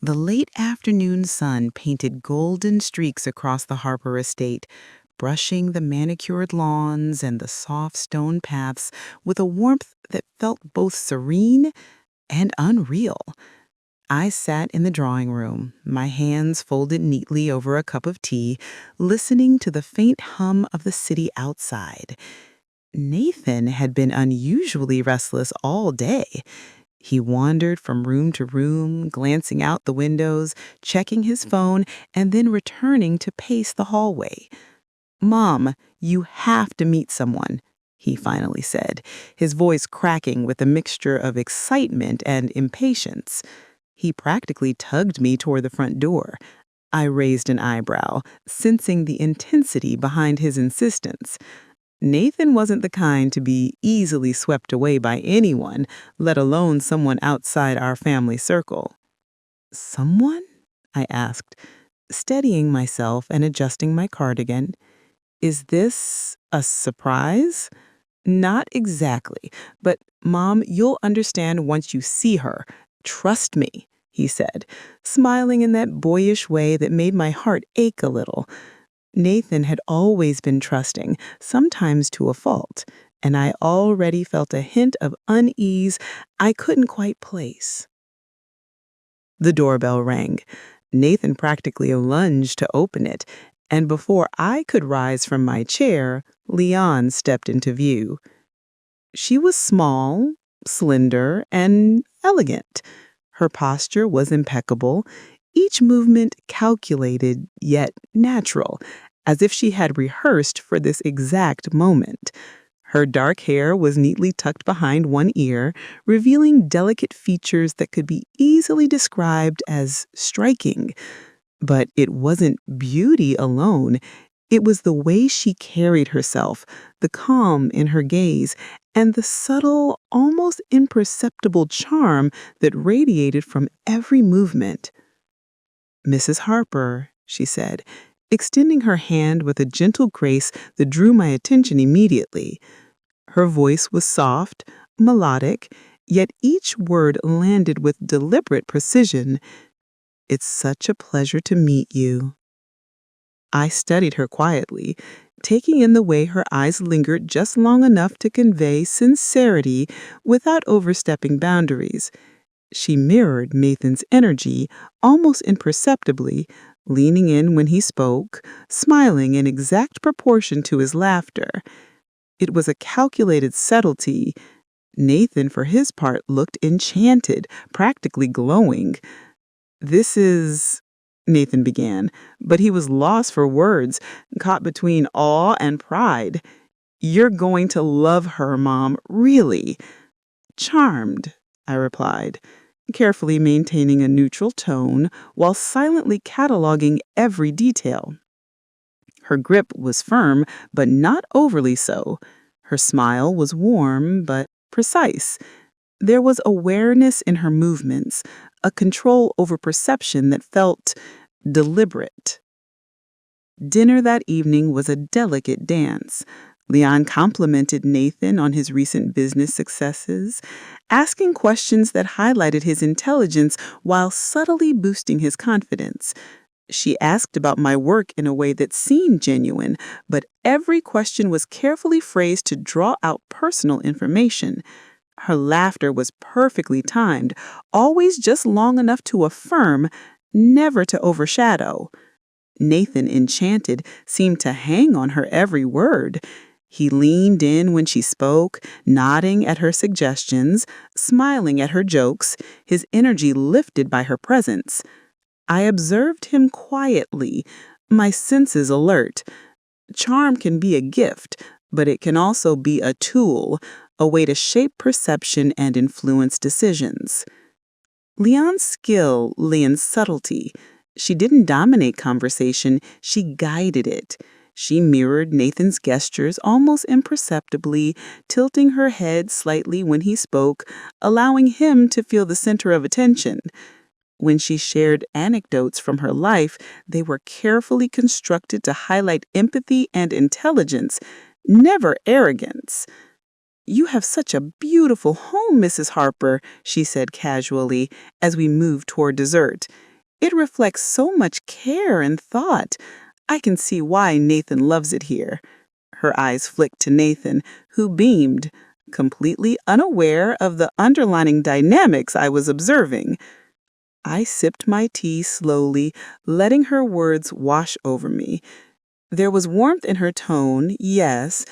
The late afternoon sun painted golden streaks across the Harper estate, brushing the manicured lawns and the soft stone paths with a warmth that felt both serene and unreal. I sat in the drawing room, my hands folded neatly over a cup of tea, listening to the faint hum of the city outside. Nathan had been unusually restless all day. He wandered from room to room, glancing out the windows, checking his phone, and then returning to pace the hallway. "Mom, you have to meet someone," he finally said, his voice cracking with a mixture of excitement and impatience. He practically tugged me toward the front door. I raised an eyebrow, sensing the intensity behind his insistence. Nathan wasn't the kind to be easily swept away by anyone, let alone someone outside our family circle. "Someone?" I asked, steadying myself and adjusting my cardigan. "Is this a surprise?" "Not exactly, but Mom, you'll understand once you see her. Trust me," he said, smiling in that boyish way that made my heart ache a little. Nathan had always been trusting, sometimes to a fault, and I already felt a hint of unease I couldn't quite place. The doorbell rang. Nathan practically lunged to open it, and before I could rise from my chair, Leon stepped into view. She was small, slender, and elegant. Her posture was impeccable, each movement calculated yet natural, as if she had rehearsed for this exact moment. Her dark hair was neatly tucked behind one ear, revealing delicate features that could be easily described as striking. But it wasn't beauty alone. It was the way she carried herself, the calm in her gaze, and the subtle, almost imperceptible charm that radiated from every movement. "Mrs. Harper," she said, extending her hand with a gentle grace that drew my attention immediately. Her voice was soft, melodic, yet each word landed with deliberate precision. "It's such a pleasure to meet you." I studied her quietly, taking in the way her eyes lingered just long enough to convey sincerity without overstepping boundaries. She mirrored Nathan's energy almost imperceptibly, leaning in when he spoke, smiling in exact proportion to his laughter. It was a calculated subtlety. Nathan, for his part, looked enchanted, practically glowing. "This is—" Nathan began, but he was lost for words, caught between awe and pride. "You're going to love her, Mom, really." "Charmed," I replied, carefully maintaining a neutral tone while silently cataloging every detail. Her grip was firm, but not overly so. Her smile was warm, but precise. There was awareness in her movements, a control over perception that felt deliberate. Dinner that evening was a delicate dance. Leon complimented Nathan on his recent business successes, asking questions that highlighted his intelligence while subtly boosting his confidence. She asked about my work in a way that seemed genuine, but every question was carefully phrased to draw out personal information. Her laughter was perfectly timed, always just long enough to affirm, never to overshadow. Nathan, enchanted, seemed to hang on her every word. He leaned in when she spoke, nodding at her suggestions, smiling at her jokes, his energy lifted by her presence. I observed him quietly, my senses alert. Charm can be a gift, but it can also be a tool, a way to shape perception and influence decisions. Leon's skill lay in subtlety. She didn't dominate conversation, she guided it. She mirrored Nathan's gestures almost imperceptibly, tilting her head slightly when he spoke, allowing him to feel the center of attention. When she shared anecdotes from her life, they were carefully constructed to highlight empathy and intelligence, never arrogance. "You have such a beautiful home, Mrs. Harper," she said casually as we moved toward dessert. It reflects so much care and thought. I can see why Nathan loves it here." Her eyes flicked to Nathan, who beamed, completely unaware of the underlining dynamics I was observing. I sipped my tea slowly, letting her words wash over me. There was warmth in her tone, yes,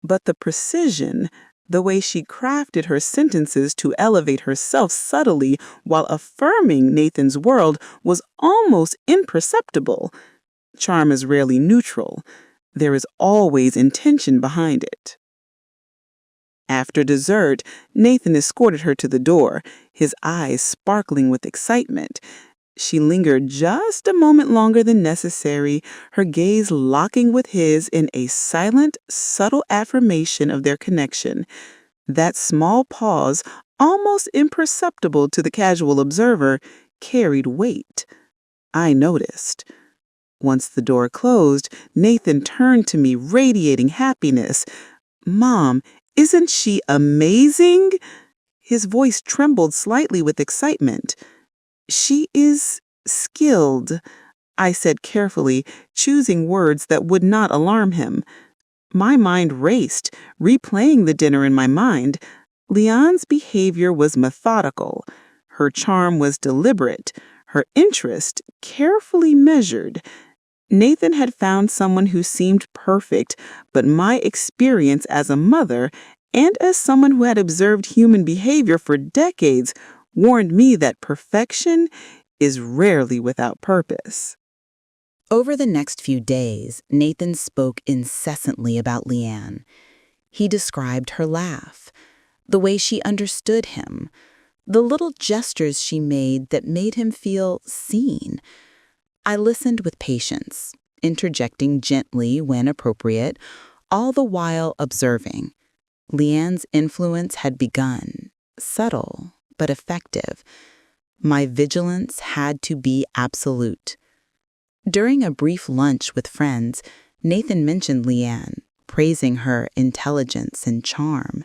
but the precision, the way she crafted her sentences to elevate herself subtly while affirming Nathan's world, was almost imperceptible. Charm is rarely neutral. There is always intention behind it. After dessert, Nathan escorted her to the door, his eyes sparkling with excitement. She lingered just a moment longer than necessary, her gaze locking with his in a silent, subtle affirmation of their connection. That small pause, almost imperceptible to the casual observer, carried weight. I noticed. Once the door closed, Nathan turned to me, radiating happiness. "Mom, isn't she amazing?" His voice trembled slightly with excitement. "She is skilled," I said carefully, choosing words that would not alarm him. My mind raced, replaying the dinner in my mind. Leon's behavior was methodical. Her charm was deliberate, her interest carefully measured. Nathan had found someone who seemed perfect, but my experience as a mother and as someone who had observed human behavior for decades warned me that perfection is rarely without purpose. Over the next few days, Nathan spoke incessantly about Leanne. He described her laugh, the way she understood him, the little gestures she made that made him feel seen. I listened with patience, interjecting gently when appropriate, all the while observing. Leanne's influence had begun, subtle but effective. My vigilance had to be absolute. During a brief lunch with friends, Nathan mentioned Leanne, praising her intelligence and charm.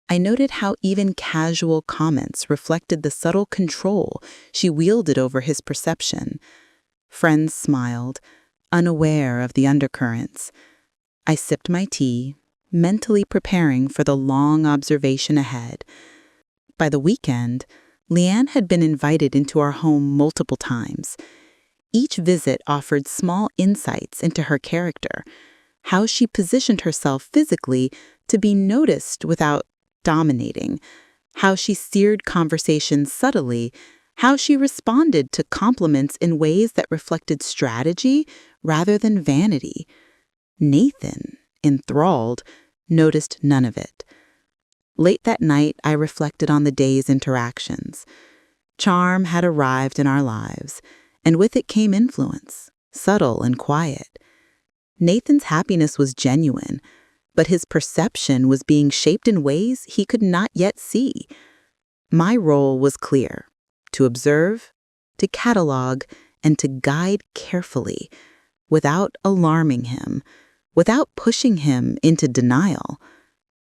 I noted how even casual comments reflected the subtle control she wielded over his perception. Friends smiled, unaware of the undercurrents. I sipped my tea, mentally preparing for the long observation ahead. By the weekend, Leanne had been invited into our home multiple times. Each visit offered small insights into her character, how she positioned herself physically to be noticed without dominating, how she steered conversations subtly, how she responded to compliments in ways that reflected strategy rather than vanity. Nathan, enthralled, noticed none of it. Late that night, I reflected on the day's interactions. Charm had arrived in our lives, and with it came influence, subtle and quiet. Nathan's happiness was genuine, but his perception was being shaped in ways he could not yet see. My role was clear: to observe, to catalog, and to guide carefully, without alarming him, without pushing him into denial.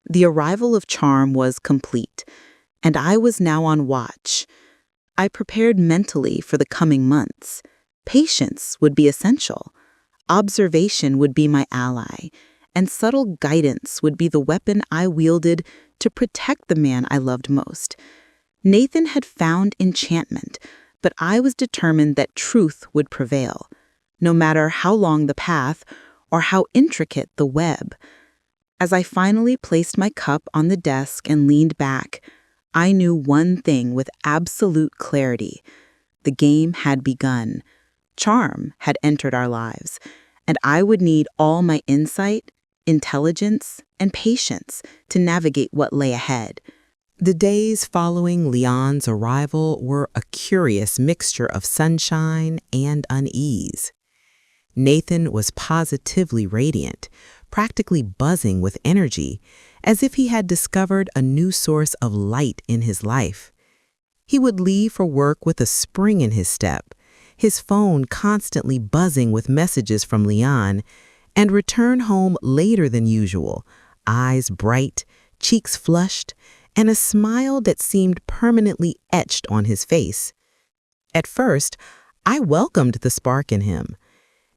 The arrival of charm was complete, and I was now on watch. I prepared mentally for the coming months. Patience would be essential. Observation would be my ally, and subtle guidance would be the weapon I wielded to protect the man I loved most. Nathan had found enchantment, but I was determined that truth would prevail, no matter how long the path or how intricate the web. As I finally placed my cup on the desk and leaned back, I knew one thing with absolute clarity. The game had begun. Charm had entered our lives, and I would need all my insight, intelligence, and patience to navigate what lay ahead. The days following Leon's arrival were a curious mixture of sunshine and unease. Nathan was positively radiant, practically buzzing with energy, as if he had discovered a new source of light in his life. He would leave for work with a spring in his step, his phone constantly buzzing with messages from Leon, and return home later than usual, eyes bright, cheeks flushed, and a smile that seemed permanently etched on his face. At first, I welcomed the spark in him.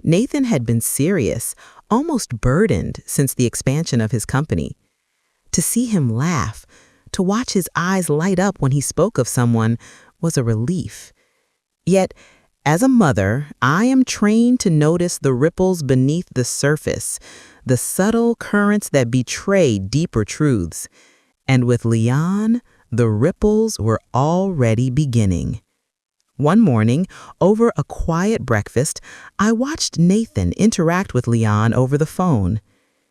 Nathan had been serious, almost burdened since the expansion of his company. To see him laugh, to watch his eyes light up when he spoke of someone, was a relief. Yet, as a mother, I am trained to notice the ripples beneath the surface, the subtle currents that betray deeper truths. And with Leon, the ripples were already beginning. One morning, over a quiet breakfast, I watched Nathan interact with Leon over the phone.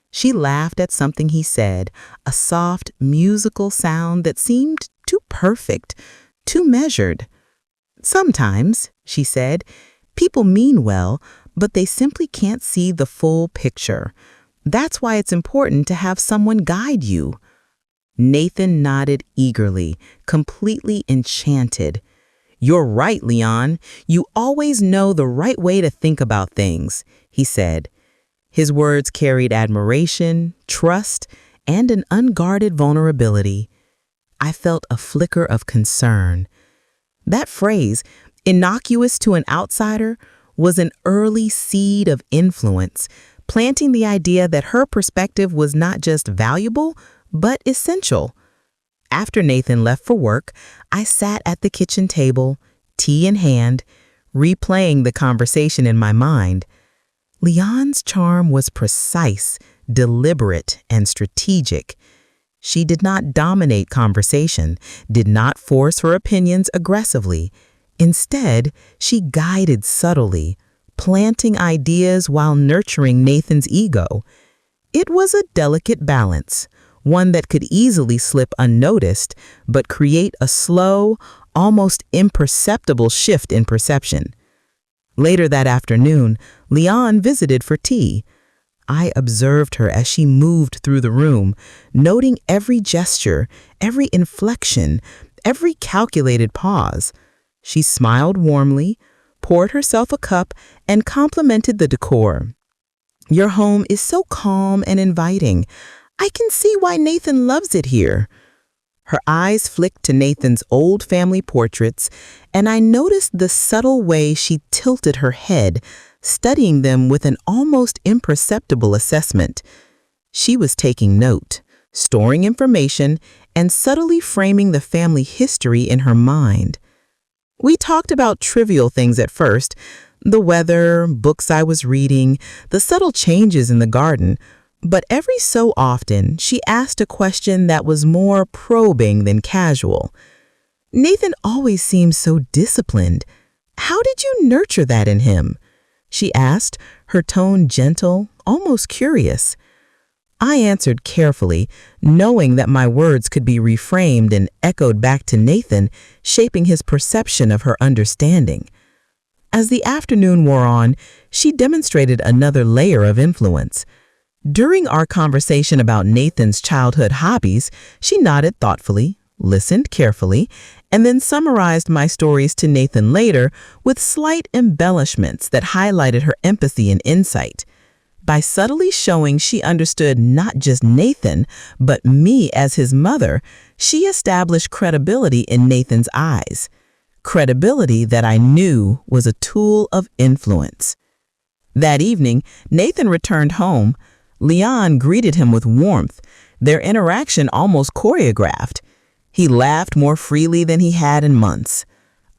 She laughed at something he said, a soft, musical sound that seemed too perfect, too measured. "Sometimes," she said, "people mean well, but they simply can't see the full picture. That's why it's important to have someone guide you." Nathan nodded eagerly, completely enchanted. "You're right, Leon. You always know the right way to think about things," he said. His words carried admiration, trust, and an unguarded vulnerability. I felt a flicker of concern. That phrase, innocuous to an outsider, was an early seed of influence, planting the idea that her perspective was not just valuable, but essential. After Nathan left for work, I sat at the kitchen table, tea in hand, replaying the conversation in my mind. Leon's charm was precise, deliberate, and strategic. She did not dominate conversation, did not force her opinions aggressively. Instead, she guided subtly, planting ideas while nurturing Nathan's ego. It was a delicate balance, one that could easily slip unnoticed, but create a slow, almost imperceptible shift in perception. Later that afternoon, Leon visited for tea. I observed her as she moved through the room, noting every gesture, every inflection, every calculated pause. She smiled warmly, poured herself a cup, and complimented the decor. "Your home is so calm and inviting. I can see why Nathan loves it here." Her eyes flicked to Nathan's old family portraits, and I noticed the subtle way she tilted her head, studying them with an almost imperceptible assessment. She was taking note, storing information, and subtly framing the family history in her mind. We talked about trivial things at first, the weather, books I was reading, the subtle changes in the garden, but every so often she asked a question that was more probing than casual. "Nathan always seemed so disciplined. How did you nurture that in him?" she asked, her tone gentle, almost curious. I answered carefully, knowing that my words could be reframed and echoed back to Nathan, shaping his perception of her understanding. As the afternoon wore on, she demonstrated another layer of influence. During our conversation about Nathan's childhood hobbies, she nodded thoughtfully, listened carefully, and then summarized my stories to Nathan later with slight embellishments that highlighted her empathy and insight. By subtly showing she understood not just Nathan, but me as his mother, she established credibility in Nathan's eyes. Credibility that I knew was a tool of influence. That evening, Nathan returned home. Leon greeted him with warmth, their interaction almost choreographed. He laughed more freely than he had in months.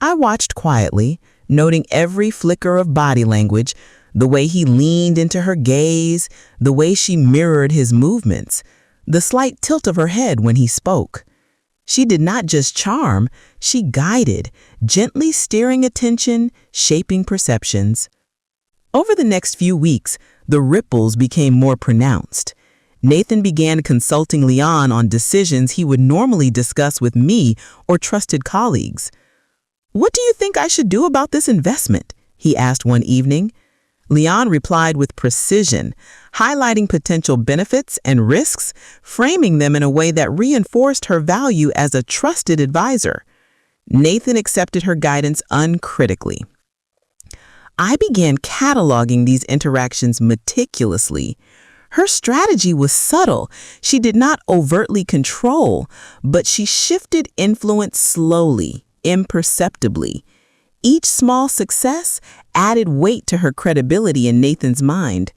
I watched quietly, noting every flicker of body language, the way he leaned into her gaze, the way she mirrored his movements, the slight tilt of her head when he spoke. She did not just charm, she guided, gently steering attention, shaping perceptions. Over the next few weeks, the ripples became more pronounced. Nathan began consulting Leon on decisions he would normally discuss with me or trusted colleagues. "What do you think I should do about this investment?" he asked one evening. Leon replied with precision, highlighting potential benefits and risks, framing them in a way that reinforced her value as a trusted advisor. Nathan accepted her guidance uncritically. I began cataloging these interactions meticulously. Her strategy was subtle. She did not overtly control, but she shifted influence slowly, imperceptibly. Each small success added weight to her credibility in Nathan's mind.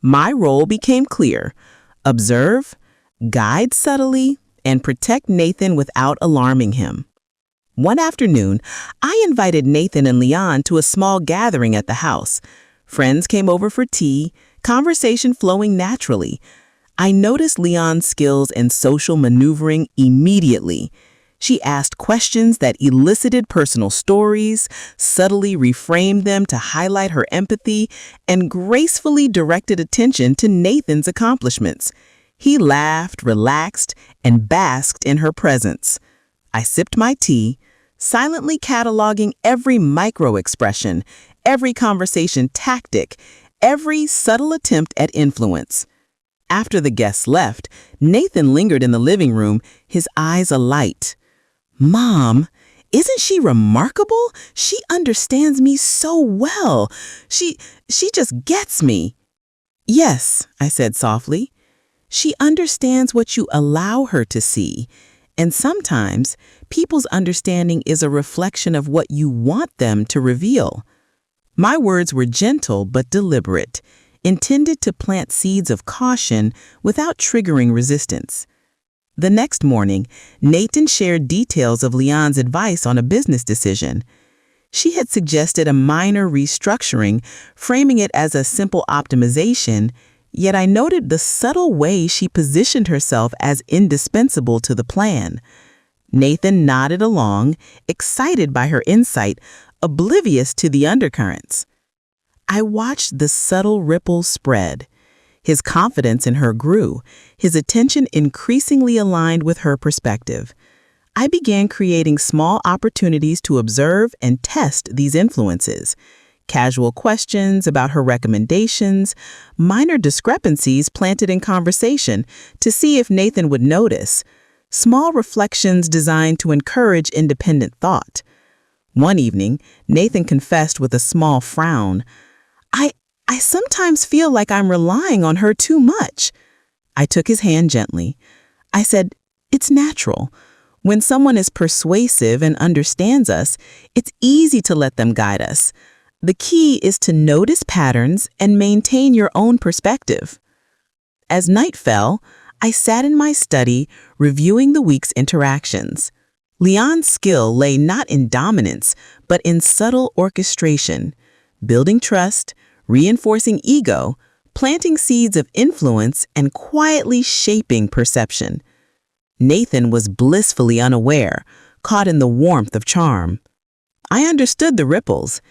My role became clear: observe, guide subtly, and protect Nathan without alarming him. One afternoon, I invited Nathan and Leon to a small gathering at the house. Friends came over for tea, conversation flowing naturally. I noticed Leon's skills in social maneuvering immediately. She asked questions that elicited personal stories, subtly reframed them to highlight her empathy, and gracefully directed attention to Nathan's accomplishments. He laughed, relaxed, and basked in her presence. I sipped my tea, silently cataloging every micro-expression, every conversation tactic, every subtle attempt at influence. After the guests left, Nathan lingered in the living room, his eyes alight. "Mom, isn't she remarkable? She understands me so well. She just gets me." "Yes," I said softly. "She understands what you allow her to see. And sometimes, people's understanding is a reflection of what you want them to reveal." My words were gentle but deliberate, intended to plant seeds of caution without triggering resistance. The next morning, Nathan shared details of Leon's advice on a business decision. She had suggested a minor restructuring, framing it as a simple optimization, yet I noted the subtle way she positioned herself as indispensable to the plan. Nathan nodded along, excited by her insight, oblivious to the undercurrents. I watched the subtle ripples spread. His confidence in her grew, his attention increasingly aligned with her perspective. I began creating small opportunities to observe and test these influences. Casual questions about her recommendations, minor discrepancies planted in conversation to see if Nathan would notice, small reflections designed to encourage independent thought. One evening, Nathan confessed with a small frown, I sometimes feel like I'm relying on her too much." I took his hand gently. I said, "It's natural. When someone is persuasive and understands us, it's easy to let them guide us. The key is to notice patterns and maintain your own perspective." As night fell, I sat in my study, reviewing the week's interactions. Leon's skill lay not in dominance, but in subtle orchestration, building trust, reinforcing ego, planting seeds of influence, and quietly shaping perception. Nathan was blissfully unaware, caught in the warmth of charm. I understood the ripples.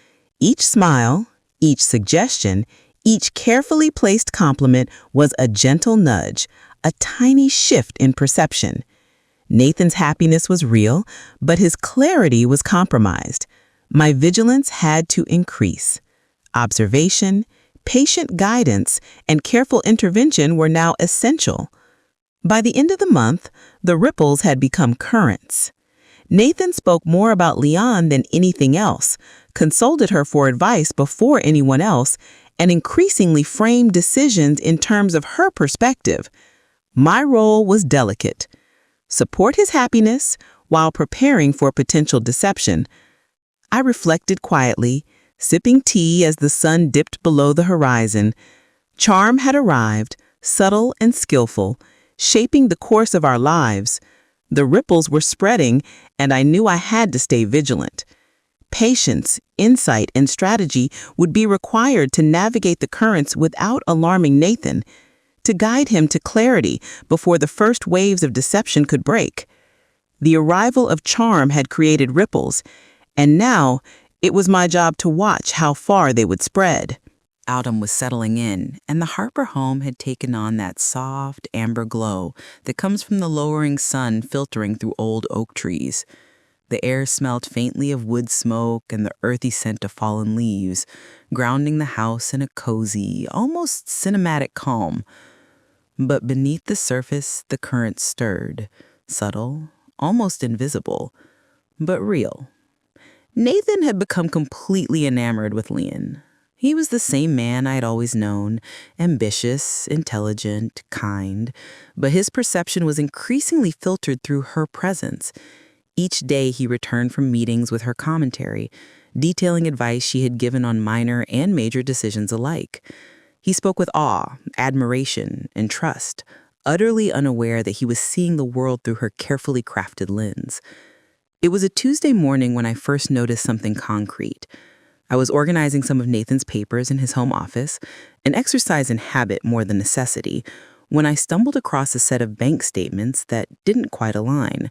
Each smile, each suggestion, each carefully placed compliment was a gentle nudge, a tiny shift in perception. Nathan's happiness was real, but his clarity was compromised. My vigilance had to increase. Observation, patient guidance, and careful intervention were now essential. By the end of the month, the ripples had become currents. Nathan spoke more about Leon than anything else, consulted her for advice before anyone else, and increasingly framed decisions in terms of her perspective. My role was delicate: support his happiness while preparing for potential deception. I reflected quietly, sipping tea as the sun dipped below the horizon. Charm had arrived, subtle and skillful, shaping the course of our lives. The ripples were spreading, and I knew I had to stay vigilant. Patience, insight, and strategy would be required to navigate the currents without alarming Nathan, to guide him to clarity before the first waves of deception could break. The arrival of charm had created ripples, and now it was my job to watch how far they would spread. Autumn was settling in, and the Harper home had taken on that soft, amber glow that comes from the lowering sun filtering through old oak trees. The air smelled faintly of wood smoke and the earthy scent of fallen leaves, grounding the house in a cozy, almost cinematic calm. But beneath the surface, the current stirred, subtle, almost invisible, but real. Nathan had become completely enamored with Leon. He was the same man I had always known, ambitious, intelligent, kind, but his perception was increasingly filtered through her presence. Each day he returned from meetings with her commentary, detailing advice she had given on minor and major decisions alike. He spoke with awe, admiration, and trust, utterly unaware that he was seeing the world through her carefully crafted lens. It was a Tuesday morning when I first noticed something concrete. I was organizing some of Nathan's papers in his home office, an exercise in habit more than necessity, when I stumbled across a set of bank statements that didn't quite align.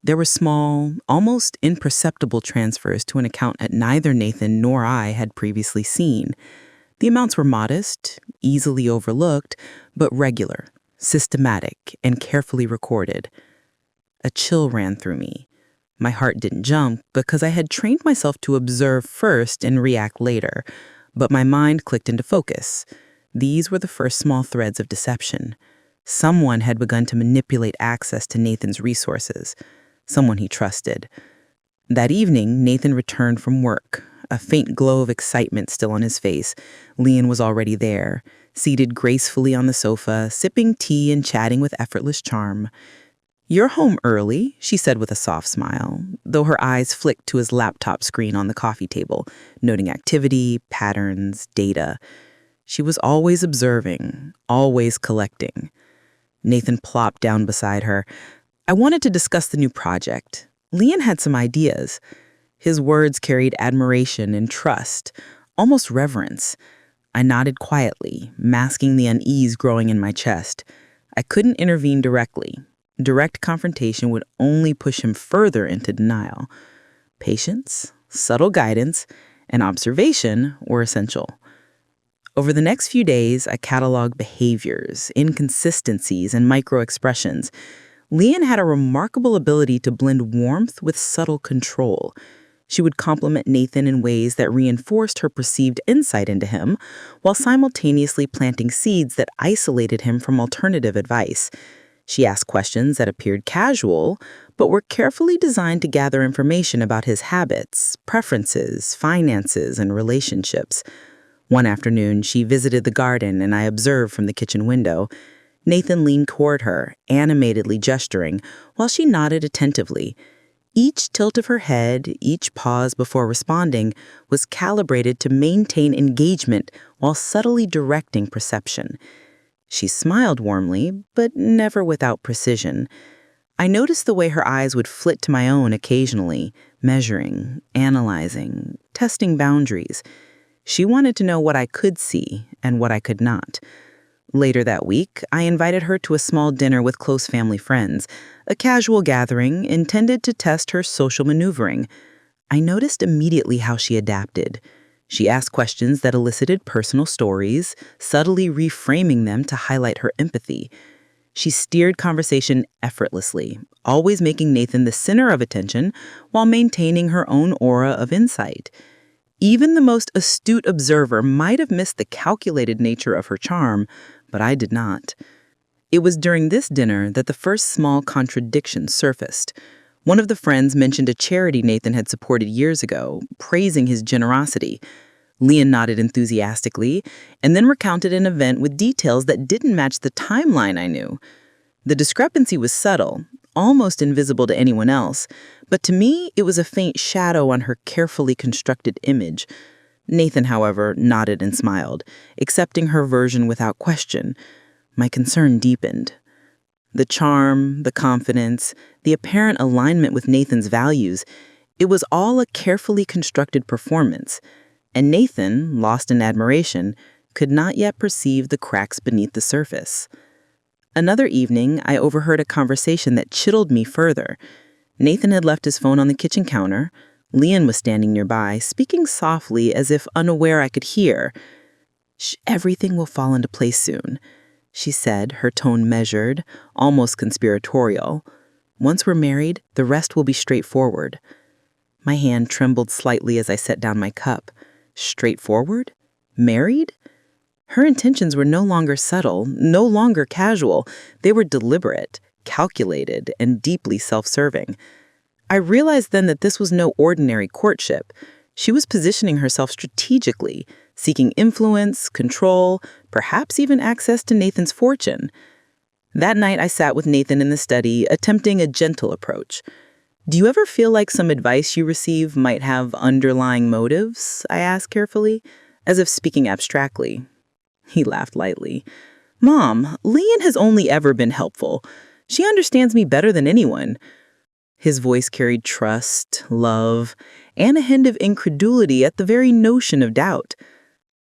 There were small, almost imperceptible transfers to an account that neither Nathan nor I had previously seen. The amounts were modest, easily overlooked, but regular, systematic, and carefully recorded. A chill ran through me. My heart didn't jump because I had trained myself to observe first and react later, but my mind clicked into focus. These were the first small threads of deception. Someone had begun to manipulate access to Nathan's resources, someone he trusted. That evening, Nathan returned from work, a faint glow of excitement still on his face. Leanne was already there, seated gracefully on the sofa, sipping tea and chatting with effortless charm. "You're home early," she said with a soft smile, though her eyes flicked to his laptop screen on the coffee table, noting activity, patterns, data. She was always observing, always collecting. Nathan plopped down beside her. "I wanted to discuss the new project. Leanne had some ideas." His words carried admiration and trust, almost reverence. I nodded quietly, masking the unease growing in my chest. I couldn't intervene directly. Direct confrontation would only push him further into denial. Patience, subtle guidance, and observation were essential. Over the next few days, I cataloged behaviors, inconsistencies, and micro-expressions. Leanne had a remarkable ability to blend warmth with subtle control. She would compliment Nathan in ways that reinforced her perceived insight into him, while simultaneously planting seeds that isolated him from alternative advice. She asked questions that appeared casual, but were carefully designed to gather information about his habits, preferences, finances, and relationships. One afternoon, she visited the garden and I observed from the kitchen window. Nathan leaned toward her, animatedly gesturing, while she nodded attentively. Each tilt of her head, each pause before responding, was calibrated to maintain engagement while subtly directing perception. She smiled warmly, but never without precision. I noticed the way her eyes would flit to my own occasionally, measuring, analyzing, testing boundaries. She wanted to know what I could see and what I could not. Later that week, I invited her to a small dinner with close family friends, a casual gathering intended to test her social maneuvering. I noticed immediately how she adapted. She asked questions that elicited personal stories, subtly reframing them to highlight her empathy. She steered conversation effortlessly, always making Nathan the center of attention while maintaining her own aura of insight. Even the most astute observer might have missed the calculated nature of her charm, but I did not. It was during this dinner that the first small contradiction surfaced. One of the friends mentioned a charity Nathan had supported years ago, praising his generosity. Leanne nodded enthusiastically, and then recounted an event with details that didn't match the timeline I knew. The discrepancy was subtle, almost invisible to anyone else, but to me it was a faint shadow on her carefully constructed image. Nathan, however, nodded and smiled, accepting her version without question. My concern deepened. The charm, the confidence, the apparent alignment with Nathan's values, it was all a carefully constructed performance, and Nathan, lost in admiration, could not yet perceive the cracks beneath the surface. Another evening, I overheard a conversation that chilled me further. Nathan had left his phone on the kitchen counter. Leanne was standing nearby, speaking softly as if unaware I could hear. Everything will fall into place soon," she said, her tone measured, almost conspiratorial. "Once we're married, the rest will be straightforward." My hand trembled slightly as I set down my cup. Straightforward? Married? Her intentions were no longer subtle, no longer casual. They were deliberate, calculated, and deeply self-serving. I realized then that this was no ordinary courtship. She was positioning herself strategically, seeking influence, control, perhaps even access to Nathan's fortune. That night I sat with Nathan in the study, attempting a gentle approach. Do you ever feel like some advice you receive might have underlying motives? I asked carefully, as if speaking abstractly. He laughed lightly. Mom, Leanne has only ever been helpful. She understands me better than anyone. His voice carried trust, love, and a hint of incredulity at the very notion of doubt.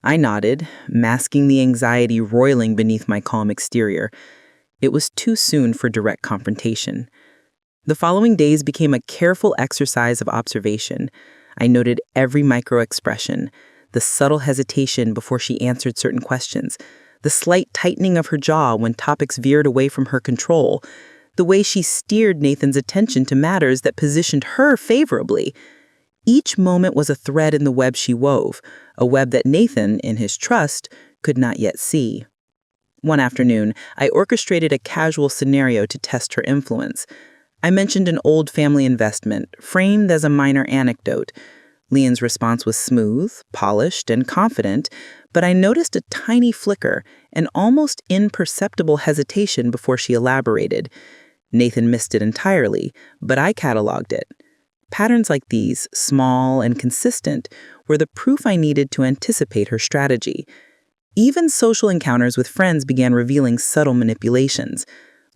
I nodded, masking the anxiety roiling beneath my calm exterior. It was too soon for direct confrontation. The following days became a careful exercise of observation. I noted every micro-expression, the subtle hesitation before she answered certain questions, the slight tightening of her jaw when topics veered away from her control, the way she steered Nathan's attention to matters that positioned her favorably. Each moment was a thread in the web she wove, a web that Nathan, in his trust, could not yet see. One afternoon, I orchestrated a casual scenario to test her influence. I mentioned an old family investment, framed as a minor anecdote. Leanne's response was smooth, polished, and confident, but I noticed a tiny flicker, an almost imperceptible hesitation before she elaborated. Nathan missed it entirely, but I cataloged it. Patterns like these, small and consistent, were the proof I needed to anticipate her strategy. Even social encounters with friends began revealing subtle manipulations.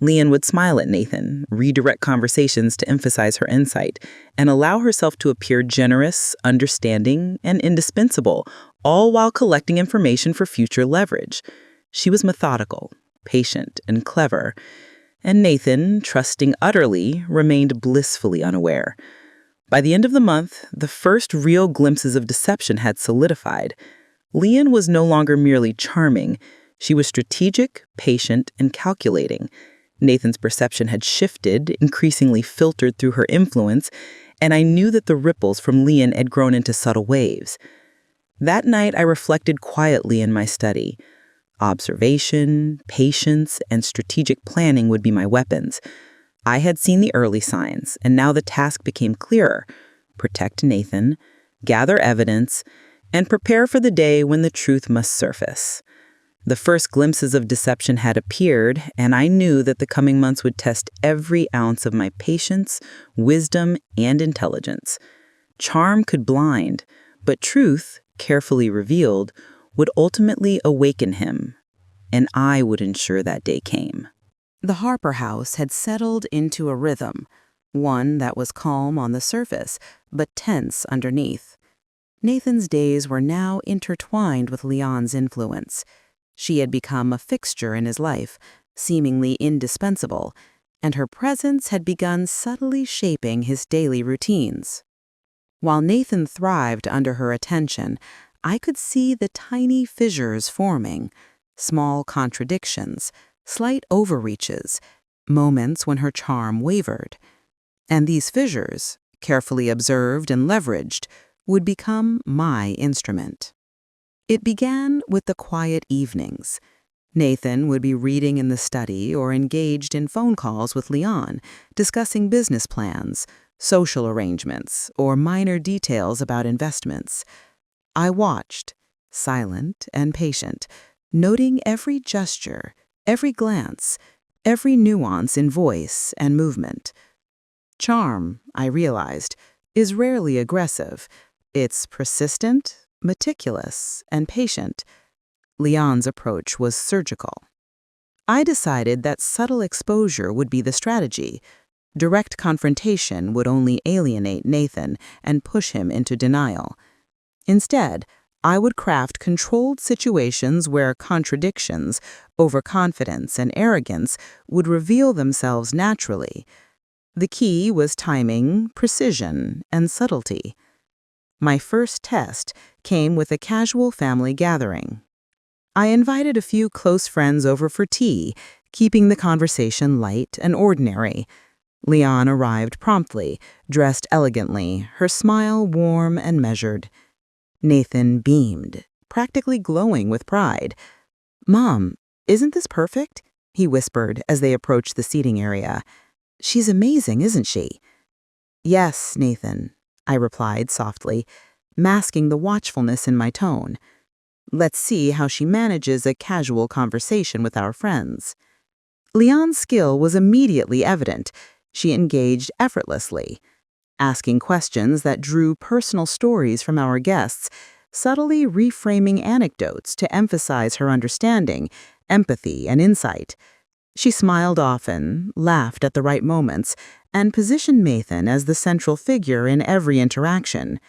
Leanne would smile at Nathan, redirect conversations to emphasize her insight, and allow herself to appear generous, understanding, and indispensable, all while collecting information for future leverage. She was methodical, patient, and clever. And Nathan, trusting utterly, remained blissfully unaware. By the end of the month, the first real glimpses of deception had solidified. Leanne was no longer merely charming. She was strategic, patient, and calculating. Nathan's perception had shifted, increasingly filtered through her influence, and I knew that the ripples from Leanne had grown into subtle waves. That night, I reflected quietly in my study. Observation, patience, and strategic planning would be my weapons. I had seen the early signs, and now the task became clearer. Protect Nathan, gather evidence, and prepare for the day when the truth must surface. The first glimpses of deception had appeared, and I knew that the coming months would test every ounce of my patience, wisdom, and intelligence. Charm could blind, but truth, carefully revealed, would ultimately awaken him, and I would ensure that day came. The Harper house had settled into a rhythm, one that was calm on the surface, but tense underneath. Nathan's days were now intertwined with Leon's influence. She had become a fixture in his life, seemingly indispensable, and her presence had begun subtly shaping his daily routines. While Nathan thrived under her attention, I could see the tiny fissures forming, small contradictions, slight overreaches, moments when her charm wavered. And these fissures, carefully observed and leveraged, would become my instrument. It began with the quiet evenings. Nathan would be reading in the study or engaged in phone calls with Leon, discussing business plans, social arrangements, or minor details about investments. I watched, silent and patient, noting every gesture, every glance, every nuance in voice and movement. Charm, I realized, is rarely aggressive. It's persistent, meticulous, and patient. Leon's approach was surgical. I decided that subtle exposure would be the strategy. Direct confrontation would only alienate Nathan and push him into denial. Instead, I would craft controlled situations where contradictions, overconfidence, and arrogance would reveal themselves naturally. The key was timing, precision, and subtlety. My first test came with a casual family gathering. I invited a few close friends over for tea, keeping the conversation light and ordinary. Leon arrived promptly, dressed elegantly, her smile warm and measured. Nathan beamed, practically glowing with pride. "Mom, isn't this perfect?" he whispered as they approached the seating area. "She's amazing, isn't she?" "Yes, Nathan," I replied softly, masking the watchfulness in my tone. "Let's see how she manages a casual conversation with our friends." Leon's skill was immediately evident. She engaged effortlessly, asking questions that drew personal stories from our guests, subtly reframing anecdotes to emphasize her understanding, empathy, and insight. She smiled often, laughed at the right moments, and positioned Nathan as the central figure in every interaction.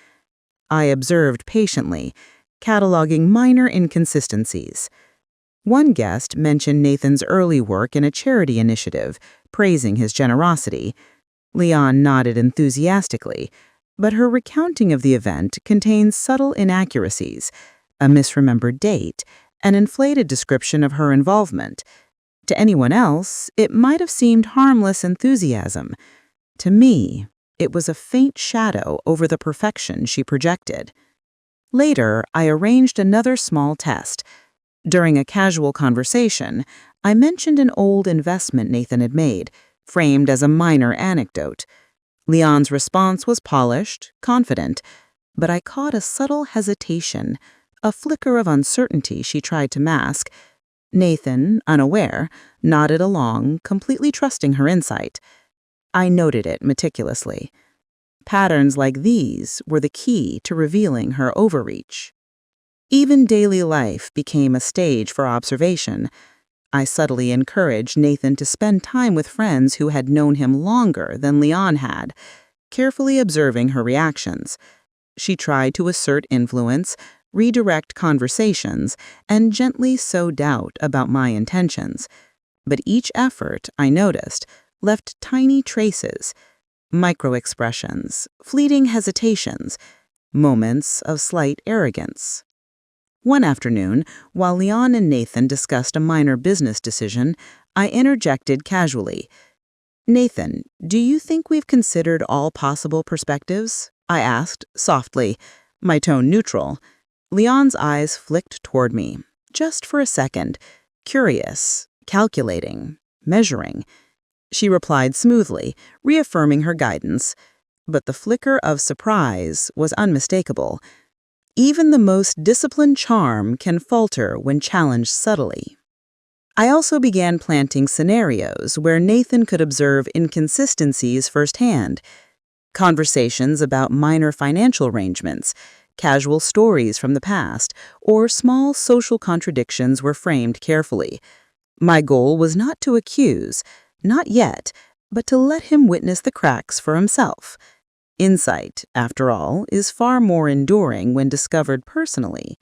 I observed patiently, cataloging minor inconsistencies. One guest mentioned Nathan's early work in a charity initiative, praising his generosity. Leon nodded enthusiastically, but her recounting of the event contained subtle inaccuracies, a misremembered date, an inflated description of her involvement. To anyone else, it might have seemed harmless enthusiasm. To me, it was a faint shadow over the perfection she projected. Later, I arranged another small test. During a casual conversation, I mentioned an old investment Nathan had made, framed as a minor anecdote. Leon's response was polished, confident, but I caught a subtle hesitation, a flicker of uncertainty she tried to mask. Nathan, unaware, nodded along, completely trusting her insight. I noted it meticulously. Patterns like these were the key to revealing her overreach. Even daily life became a stage for observation. I subtly encouraged Nathan to spend time with friends who had known him longer than Leon had, carefully observing her reactions. She tried to assert influence, redirect conversations, and gently sow doubt about my intentions. But each effort, I noticed, left tiny traces, micro-expressions, fleeting hesitations, moments of slight arrogance. One afternoon, while Leon and Nathan discussed a minor business decision, I interjected casually. "Nathan, do you think we've considered all possible perspectives?" I asked, softly, my tone neutral. Leon's eyes flicked toward me, just for a second, curious, calculating, measuring. She replied smoothly, reaffirming her guidance, but the flicker of surprise was unmistakable. Even the most disciplined charm can falter when challenged subtly. I also began planting scenarios where Nathan could observe inconsistencies firsthand. Conversations about minor financial arrangements, casual stories from the past, or small social contradictions were framed carefully. My goal was not to accuse, not yet, but to let him witness the cracks for himself. Insight, after all, is far more enduring when discovered personally.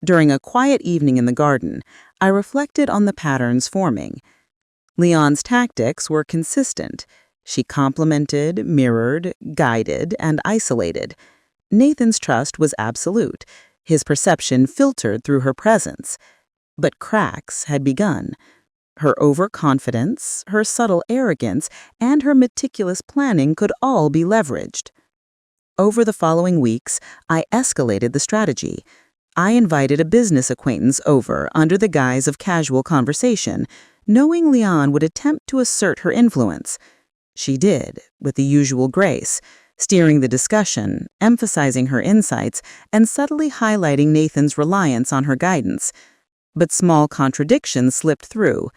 During a quiet evening in the garden, I reflected on the patterns forming. Leon's tactics were consistent. She complimented, mirrored, guided, and isolated. Nathan's trust was absolute, his perception filtered through her presence. But cracks had begun. Her overconfidence, her subtle arrogance, and her meticulous planning could all be leveraged. Over the following weeks, I escalated the strategy. I invited a business acquaintance over under the guise of casual conversation, knowing Leon would attempt to assert her influence. She did, with the usual grace, steering the discussion, emphasizing her insights, and subtly highlighting Nathan's reliance on her guidance. But small contradictions slipped through.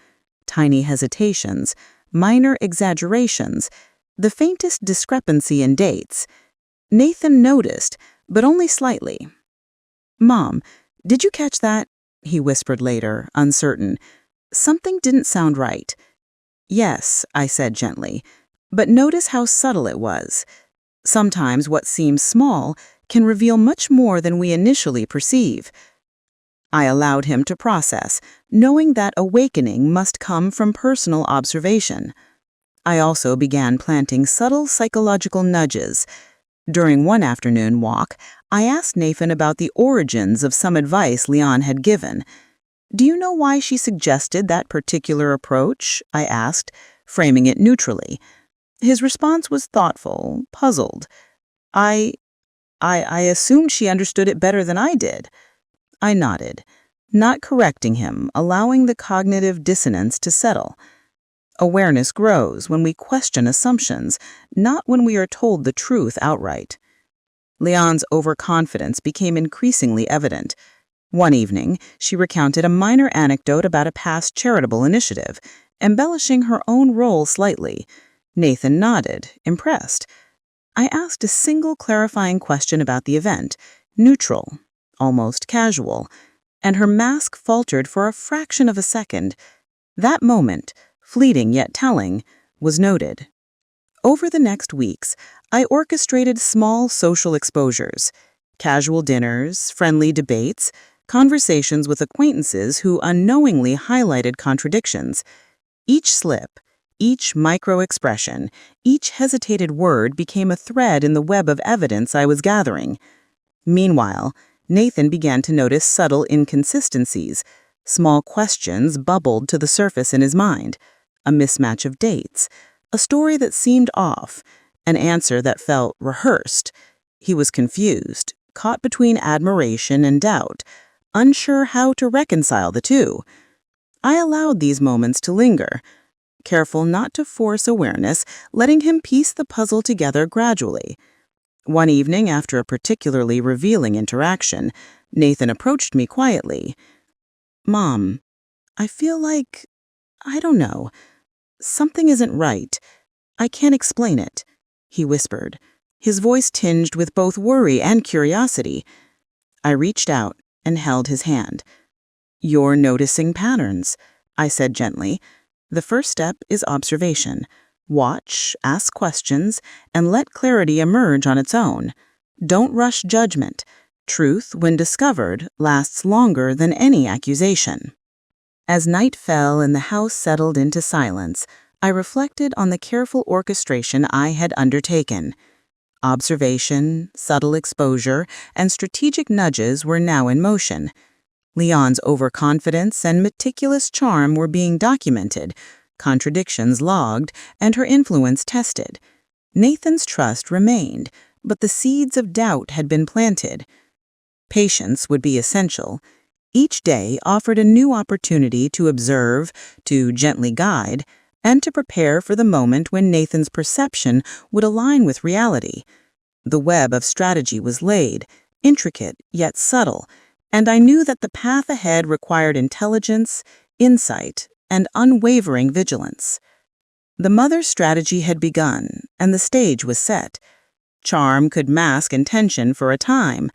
Tiny hesitations, minor exaggerations, the faintest discrepancy in dates. Nathan noticed, but only slightly. "Mom, did you catch that?" he whispered later, uncertain. "Something didn't sound right." "Yes," I said gently, "but notice how subtle it was. Sometimes what seems small can reveal much more than we initially perceive." I allowed him to process, knowing that awakening must come from personal observation. I also began planting subtle psychological nudges. During one afternoon walk, I asked Nathan about the origins of some advice Leon had given. "Do you know why she suggested that particular approach?" I asked, framing it neutrally. His response was thoughtful, puzzled. I assumed she understood it better than I did." I nodded, not correcting him, allowing the cognitive dissonance to settle. Awareness grows when we question assumptions, not when we are told the truth outright. Leon's overconfidence became increasingly evident. One evening, she recounted a minor anecdote about a past charitable initiative, embellishing her own role slightly. Nathan nodded, impressed. I asked a single clarifying question about the event, neutral, almost casual, and her mask faltered for a fraction of a second. That moment, fleeting yet telling, was noted. Over the next weeks, I orchestrated small social exposures, casual dinners, friendly debates, conversations with acquaintances who unknowingly highlighted contradictions. Each slip, each micro-expression, each hesitated word became a thread in the web of evidence I was gathering. Meanwhile, Nathan began to notice subtle inconsistencies. Small questions bubbled to the surface in his mind. A mismatch of dates, a story that seemed off, an answer that felt rehearsed. He was confused, caught between admiration and doubt, unsure how to reconcile the two. I allowed these moments to linger, careful not to force awareness, letting him piece the puzzle together gradually. One evening, after a particularly revealing interaction, Nathan approached me quietly. "Mom, I feel like, I don't know, something isn't right. I can't explain it," he whispered, his voice tinged with both worry and curiosity. I reached out and held his hand. "You're noticing patterns," I said gently. "The first step is observation. Watch, ask questions, and let clarity emerge on its own. Don't rush judgment. Truth, when discovered, lasts longer than any accusation." As night fell and the house settled into silence, I reflected on the careful orchestration I had undertaken. Observation, subtle exposure, and strategic nudges were now in motion. Leon's overconfidence and meticulous charm were being documented, contradictions logged, and her influence tested. Nathan's trust remained, but the seeds of doubt had been planted. Patience would be essential. Each day offered a new opportunity to observe, to gently guide, and to prepare for the moment when Nathan's perception would align with reality. The web of strategy was laid, intricate yet subtle, and I knew that the path ahead required intelligence, insight, and unwavering vigilance. The mother's strategy had begun, and the stage was set. Charm could mask intention for a time,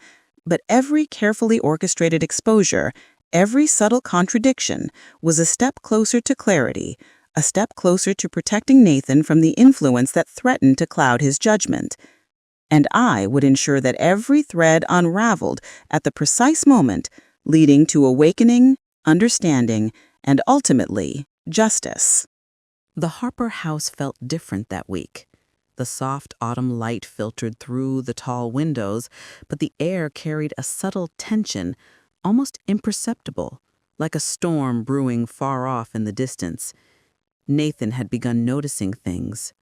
but every carefully orchestrated exposure, every subtle contradiction, was a step closer to clarity, a step closer to protecting Nathan from the influence that threatened to cloud his judgment. And I would ensure that every thread unraveled at the precise moment, leading to awakening, understanding, and ultimately, justice. The Harper house felt different that week. The soft autumn light filtered through the tall windows, but the air carried a subtle tension, almost imperceptible, like a storm brewing far off in the distance. Nathan had begun noticing things,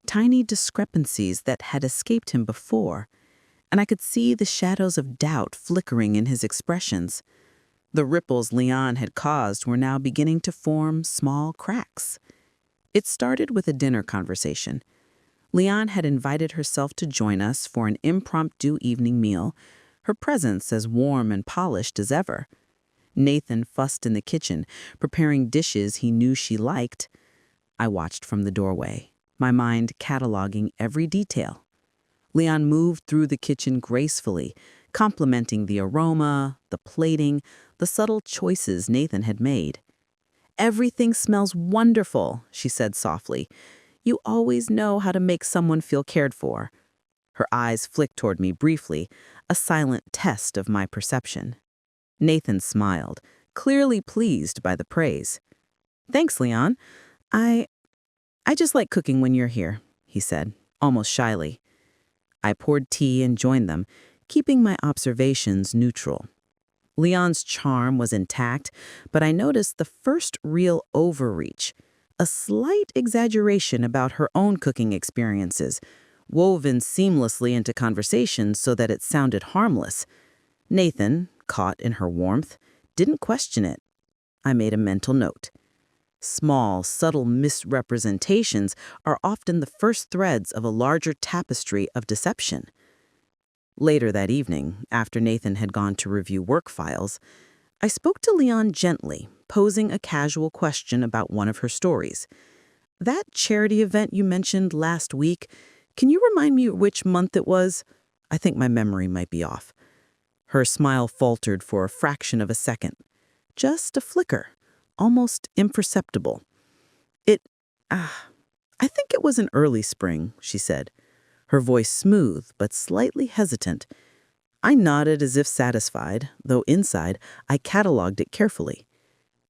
tiny discrepancies that had escaped him before, and I could see the shadows of doubt flickering in his expressions. The ripples Leon had caused were now beginning to form small cracks. It started with a dinner conversation. Leon had invited herself to join us for an impromptu evening meal, her presence as warm and polished as ever. Nathan fussed in the kitchen, preparing dishes he knew she liked. I watched from the doorway, my mind cataloging every detail. Leon moved through the kitchen gracefully, complimenting the aroma, the plating, the subtle choices Nathan had made. "Everything smells wonderful," she said softly. "You always know how to make someone feel cared for." Her eyes flicked toward me briefly, a silent test of my perception. Nathan smiled, clearly pleased by the praise. "Thanks, Leon. I just like cooking when you're here," he said, almost shyly. I poured tea and joined them, keeping my observations neutral. Leon's charm was intact, but I noticed the first real overreach, a slight exaggeration about her own cooking experiences, woven seamlessly into conversation so that it sounded harmless. Nathan, caught in her warmth, didn't question it. I made a mental note. Small, subtle misrepresentations are often the first threads of a larger tapestry of deception. Later that evening, after Nathan had gone to review work files, I spoke to Leon gently, posing a casual question about one of her stories. "That charity event you mentioned last week, Can you remind me which month it was? I think my memory might be off. Her smile faltered for a fraction of a second. Just a flicker, almost imperceptible. It, I think it was an early spring, she said, her voice smooth but slightly hesitant. I nodded as if satisfied, though inside I cataloged it carefully.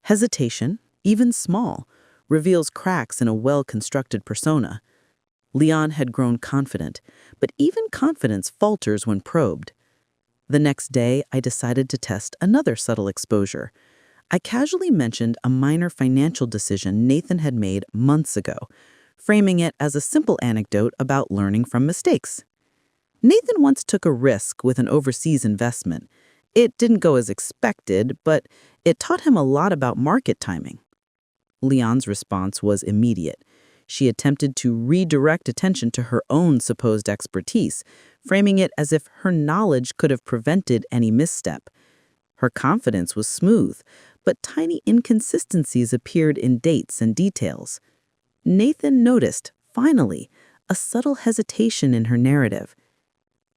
Hesitation, even small, reveals cracks in a well-constructed persona. Leon had grown confident, but even confidence falters when probed. The next day, I decided to test another subtle exposure. I casually mentioned a minor financial decision Nathan had made months ago, framing it as a simple anecdote about learning from mistakes. Nathan once took a risk with an overseas investment. It didn't go as expected, but it taught him a lot about market timing. Leon's response was immediate. She attempted to redirect attention to her own supposed expertise, framing it as if her knowledge could have prevented any misstep. Her confidence was smooth, but tiny inconsistencies appeared in dates and details. Nathan noticed, finally, a subtle hesitation in her narrative.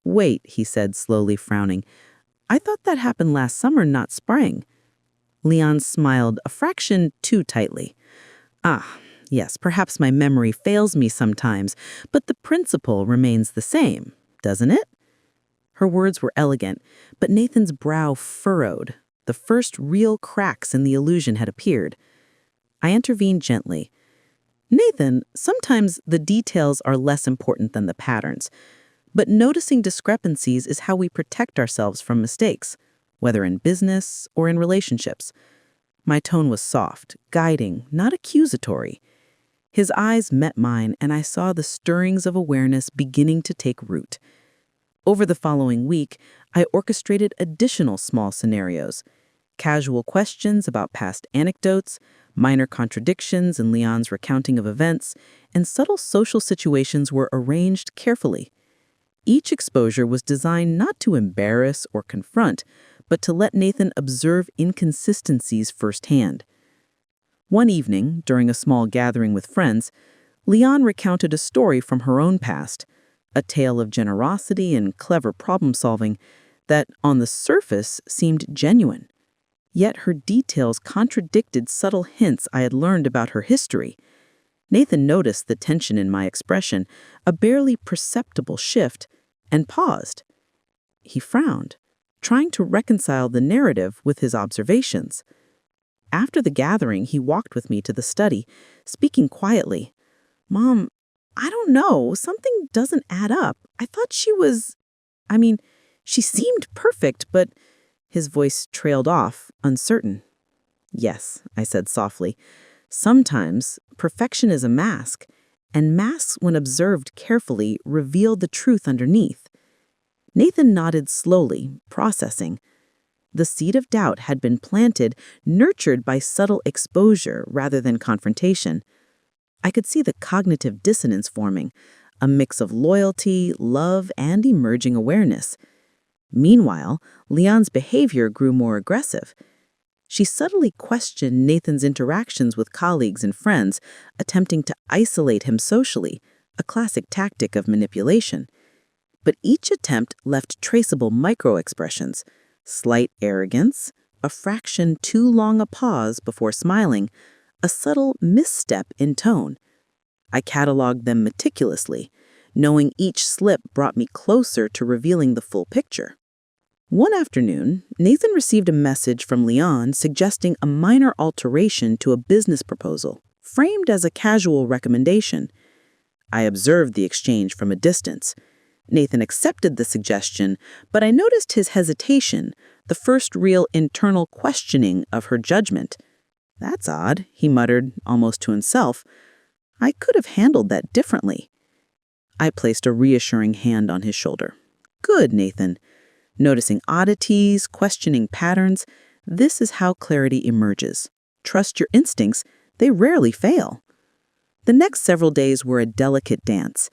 "Wait," he said, slowly frowning. "I thought that happened last summer, not spring." Leon smiled a fraction too tightly. Yes, perhaps my memory fails me sometimes, but the principle remains the same, doesn't it?" Her words were elegant, but Nathan's brow furrowed. The first real cracks in the illusion had appeared. I intervened gently. "Nathan, sometimes the details are less important than the patterns, but noticing discrepancies is how we protect ourselves from mistakes, whether in business or in relationships." My tone was soft, guiding, not accusatory. His eyes met mine, and I saw the stirrings of awareness beginning to take root. Over the following week, I orchestrated additional small scenarios. Casual questions about past anecdotes, minor contradictions in Leon's recounting of events, and subtle social situations were arranged carefully. Each exposure was designed not to embarrass or confront, but to let Nathan observe inconsistencies firsthand. One evening, during a small gathering with friends, Leon recounted a story from her own past, a tale of generosity and clever problem-solving that, on the surface, seemed genuine. Yet her details contradicted subtle hints I had learned about her history. Nathan noticed the tension in my expression, a barely perceptible shift, and paused. He frowned, trying to reconcile the narrative with his observations. After the gathering, he walked with me to the study, speaking quietly. "Mom, I don't know. Something doesn't add up. I thought she seemed perfect, but..." His voice trailed off, uncertain. "Yes," I said softly. "Sometimes perfection is a mask, and masks, when observed carefully, reveal the truth underneath." Nathan nodded slowly, processing. The seed of doubt had been planted, nurtured by subtle exposure rather than confrontation. I could see the cognitive dissonance forming, a mix of loyalty, love, and emerging awareness. Meanwhile, Leon's behavior grew more aggressive. She subtly questioned Nathan's interactions with colleagues and friends, attempting to isolate him socially, a classic tactic of manipulation. But each attempt left traceable micro-expressions: slight arrogance, a fraction too long a pause before smiling, a subtle misstep in tone. I cataloged them meticulously, knowing each slip brought me closer to revealing the full picture. One afternoon, Nathan received a message from Leon suggesting a minor alteration to a business proposal, framed as a casual recommendation. I observed the exchange from a distance. Nathan accepted the suggestion, but I noticed his hesitation, the first real internal questioning of her judgment. "That's odd," he muttered, almost to himself. "I could have handled that differently." I placed a reassuring hand on his shoulder. "Good, Nathan. Noticing oddities, questioning patterns, this is how clarity emerges. Trust your instincts, they rarely fail." The next several days were a delicate dance.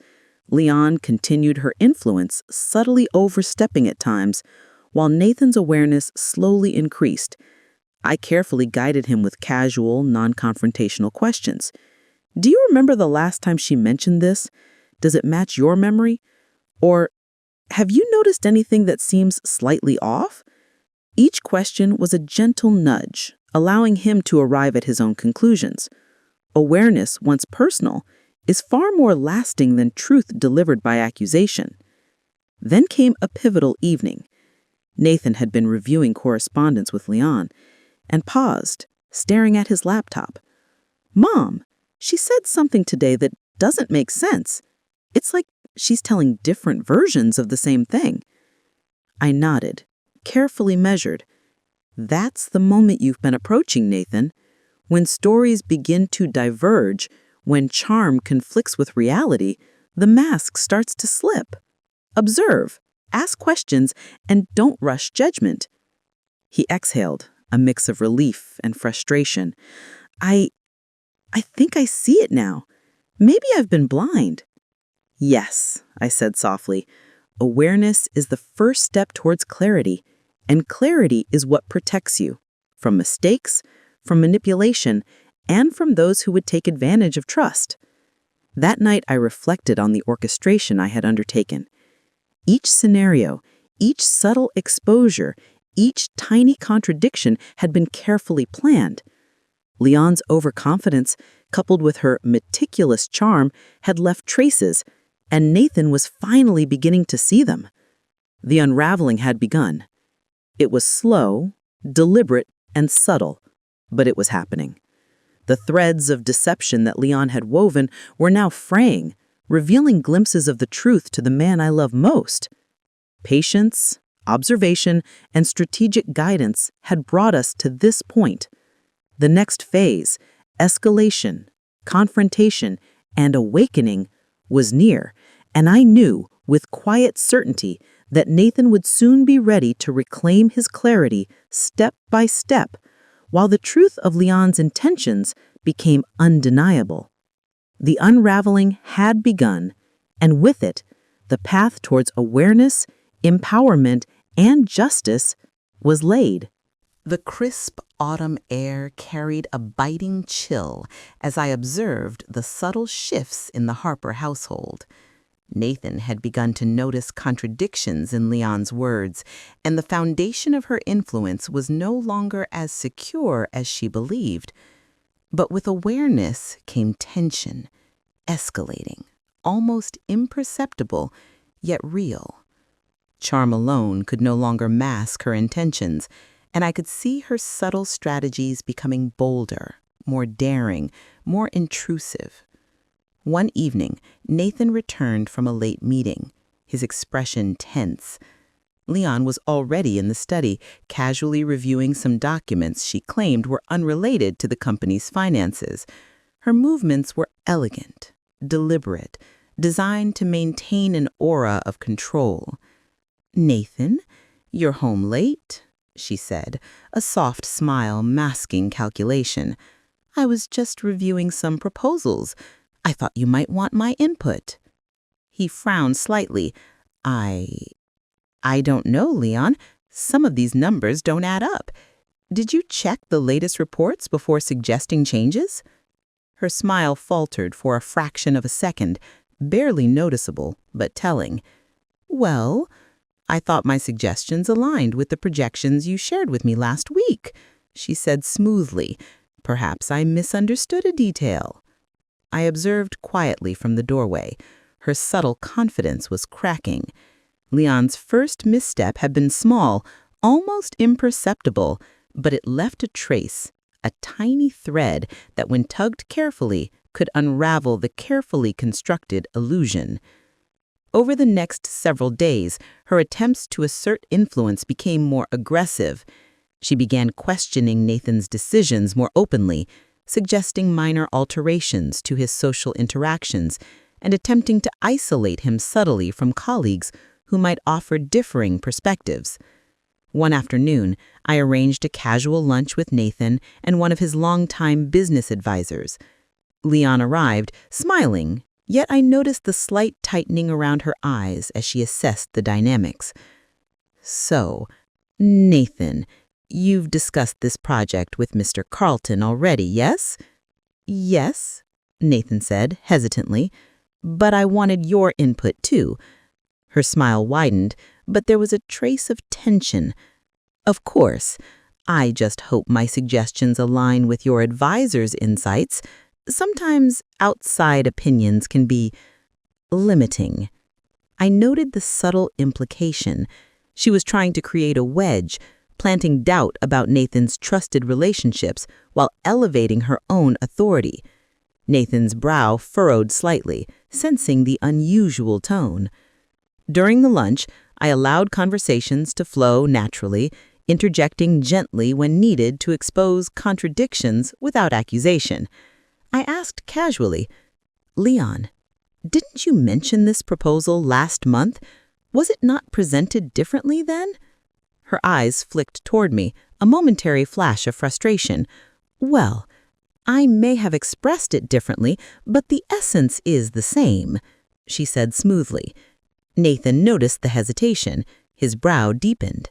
Leon continued her influence, subtly overstepping at times, while Nathan's awareness slowly increased. I carefully guided him with casual, non-confrontational questions. "Do you remember the last time she mentioned this? Does it match your memory? Or have you noticed anything that seems slightly off? Each question was a gentle nudge, allowing him to arrive at his own conclusions. Awareness, once personal, is far more lasting than truth delivered by accusation. Then came a pivotal evening. Nathan had been reviewing correspondence with Leon and paused, staring at his laptop. "Mom, she said something today that doesn't make sense. It's like she's telling different versions of the same thing." I nodded, carefully measured. "That's the moment you've been approaching, Nathan. When stories begin to diverge, when charm conflicts with reality, the mask starts to slip. Observe, ask questions, and don't rush judgment." He exhaled, a mix of relief and frustration. I think I see it now. Maybe I've been blind." "Yes," I said softly. "Awareness is the first step towards clarity, and clarity is what protects you from mistakes, from manipulation, and from those who would take advantage of trust." That night I reflected on the orchestration I had undertaken. Each scenario, each subtle exposure, each tiny contradiction had been carefully planned. Leon's overconfidence, coupled with her meticulous charm, had left traces, and Nathan was finally beginning to see them. The unraveling had begun. It was slow, deliberate, and subtle, but it was happening. The threads of deception that Leon had woven were now fraying, revealing glimpses of the truth to the man I love most. Patience, observation, and strategic guidance had brought us to this point. The next phase, escalation, confrontation, and awakening, was near, and I knew, with quiet certainty, that Nathan would soon be ready to reclaim his clarity step by step, while the truth of Leon's intentions became undeniable. The unraveling had begun, and with it, the path towards awareness, empowerment, and justice was laid. The crisp autumn air carried a biting chill as I observed the subtle shifts in the Harper household. Nathan had begun to notice contradictions in Leon's words, and the foundation of her influence was no longer as secure as she believed. But with awareness came tension, escalating, almost imperceptible, yet real. Charm alone could no longer mask her intentions, and I could see her subtle strategies becoming bolder, more daring, more intrusive. One evening, Nathan returned from a late meeting, his expression tense. Leon was already in the study, casually reviewing some documents she claimed were unrelated to the company's finances. Her movements were elegant, deliberate, designed to maintain an aura of control. "Nathan, you're home late," she said, a soft smile masking calculation. "I was just reviewing some proposals. I thought you might want my input." He frowned slightly. I don't know, Leon. Some of these numbers don't add up. Did you check the latest reports before suggesting changes?" Her smile faltered for a fraction of a second, barely noticeable, but telling. "Well, I thought my suggestions aligned with the projections you shared with me last week," she said smoothly. "Perhaps I misunderstood a detail." I observed quietly from the doorway. Her subtle confidence was cracking. Leon's first misstep had been small, almost imperceptible, but it left a trace, a tiny thread that, when tugged carefully, could unravel the carefully constructed illusion. Over the next several days, her attempts to assert influence became more aggressive. She began questioning Nathan's decisions more openly, suggesting minor alterations to his social interactions, and attempting to isolate him subtly from colleagues who might offer differing perspectives. One afternoon, I arranged a casual lunch with Nathan and one of his longtime business advisors. Leon arrived, smiling, yet I noticed the slight tightening around her eyes as she assessed the dynamics. "So, Nathan, you've discussed this project with Mr. Carlton already, yes?" "Yes," Nathan said, hesitantly. But I wanted your input too. Her smile widened, but there was a trace of tension. Of course, I just hope my suggestions align with your advisor's insights. Sometimes outside opinions can be limiting. I noted the subtle implication. She was trying to create a wedge, planting doubt about Nathan's trusted relationships while elevating her own authority. Nathan's brow furrowed slightly, sensing the unusual tone. During the lunch, I allowed conversations to flow naturally, interjecting gently when needed to expose contradictions without accusation. I asked casually, "Leon, didn't you mention this proposal last month? Was it not presented differently then?" Her eyes flicked toward me, a momentary flash of frustration. "Well, I may have expressed it differently, but the essence is the same," she said smoothly. Nathan noticed the hesitation. His brow deepened.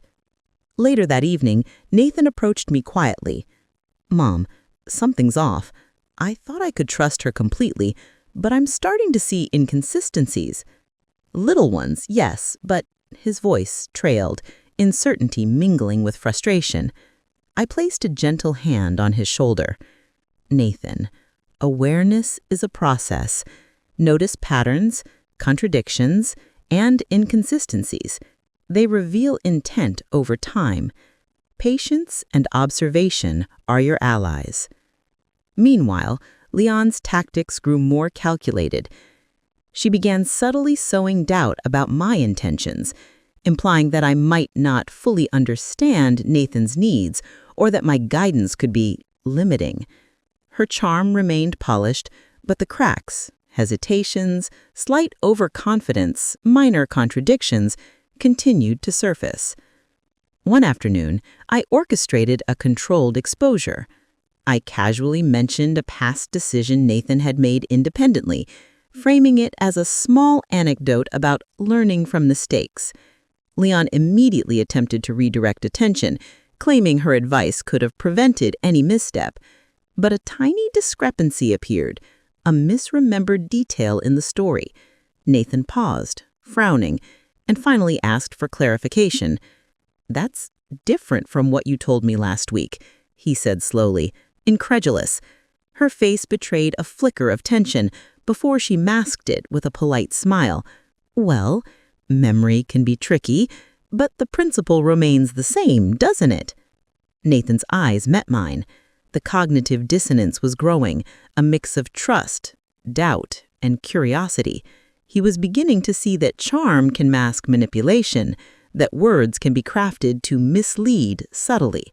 Later that evening, Nathan approached me quietly. "Mom, something's off. I thought I could trust her completely, but I'm starting to see inconsistencies. Little ones, yes, but..." His voice trailed, uncertainty mingling with frustration. I placed a gentle hand on his shoulder. "Nathan, awareness is a process. Notice patterns, contradictions, and inconsistencies. They reveal intent over time. Patience and observation are your allies." Meanwhile, Leon's tactics grew more calculated. She began subtly sowing doubt about my intentions, implying that I might not fully understand Nathan's needs or that my guidance could be limiting. Her charm remained polished, but the cracks, hesitations, slight overconfidence, minor contradictions continued to surface. One afternoon, I orchestrated a controlled exposure. I casually mentioned a past decision Nathan had made independently, framing it as a small anecdote about learning from mistakes. Leon immediately attempted to redirect attention, claiming her advice could have prevented any misstep. But a tiny discrepancy appeared, a misremembered detail in the story. Nathan paused, frowning, and finally asked for clarification. "That's different from what you told me last week," he said slowly, incredulous. Her face betrayed a flicker of tension before she masked it with a polite smile. "Well, memory can be tricky, but the principle remains the same, doesn't it?" Nathan's eyes met mine. The cognitive dissonance was growing, a mix of trust, doubt, and curiosity. He was beginning to see that charm can mask manipulation, that words can be crafted to mislead subtly.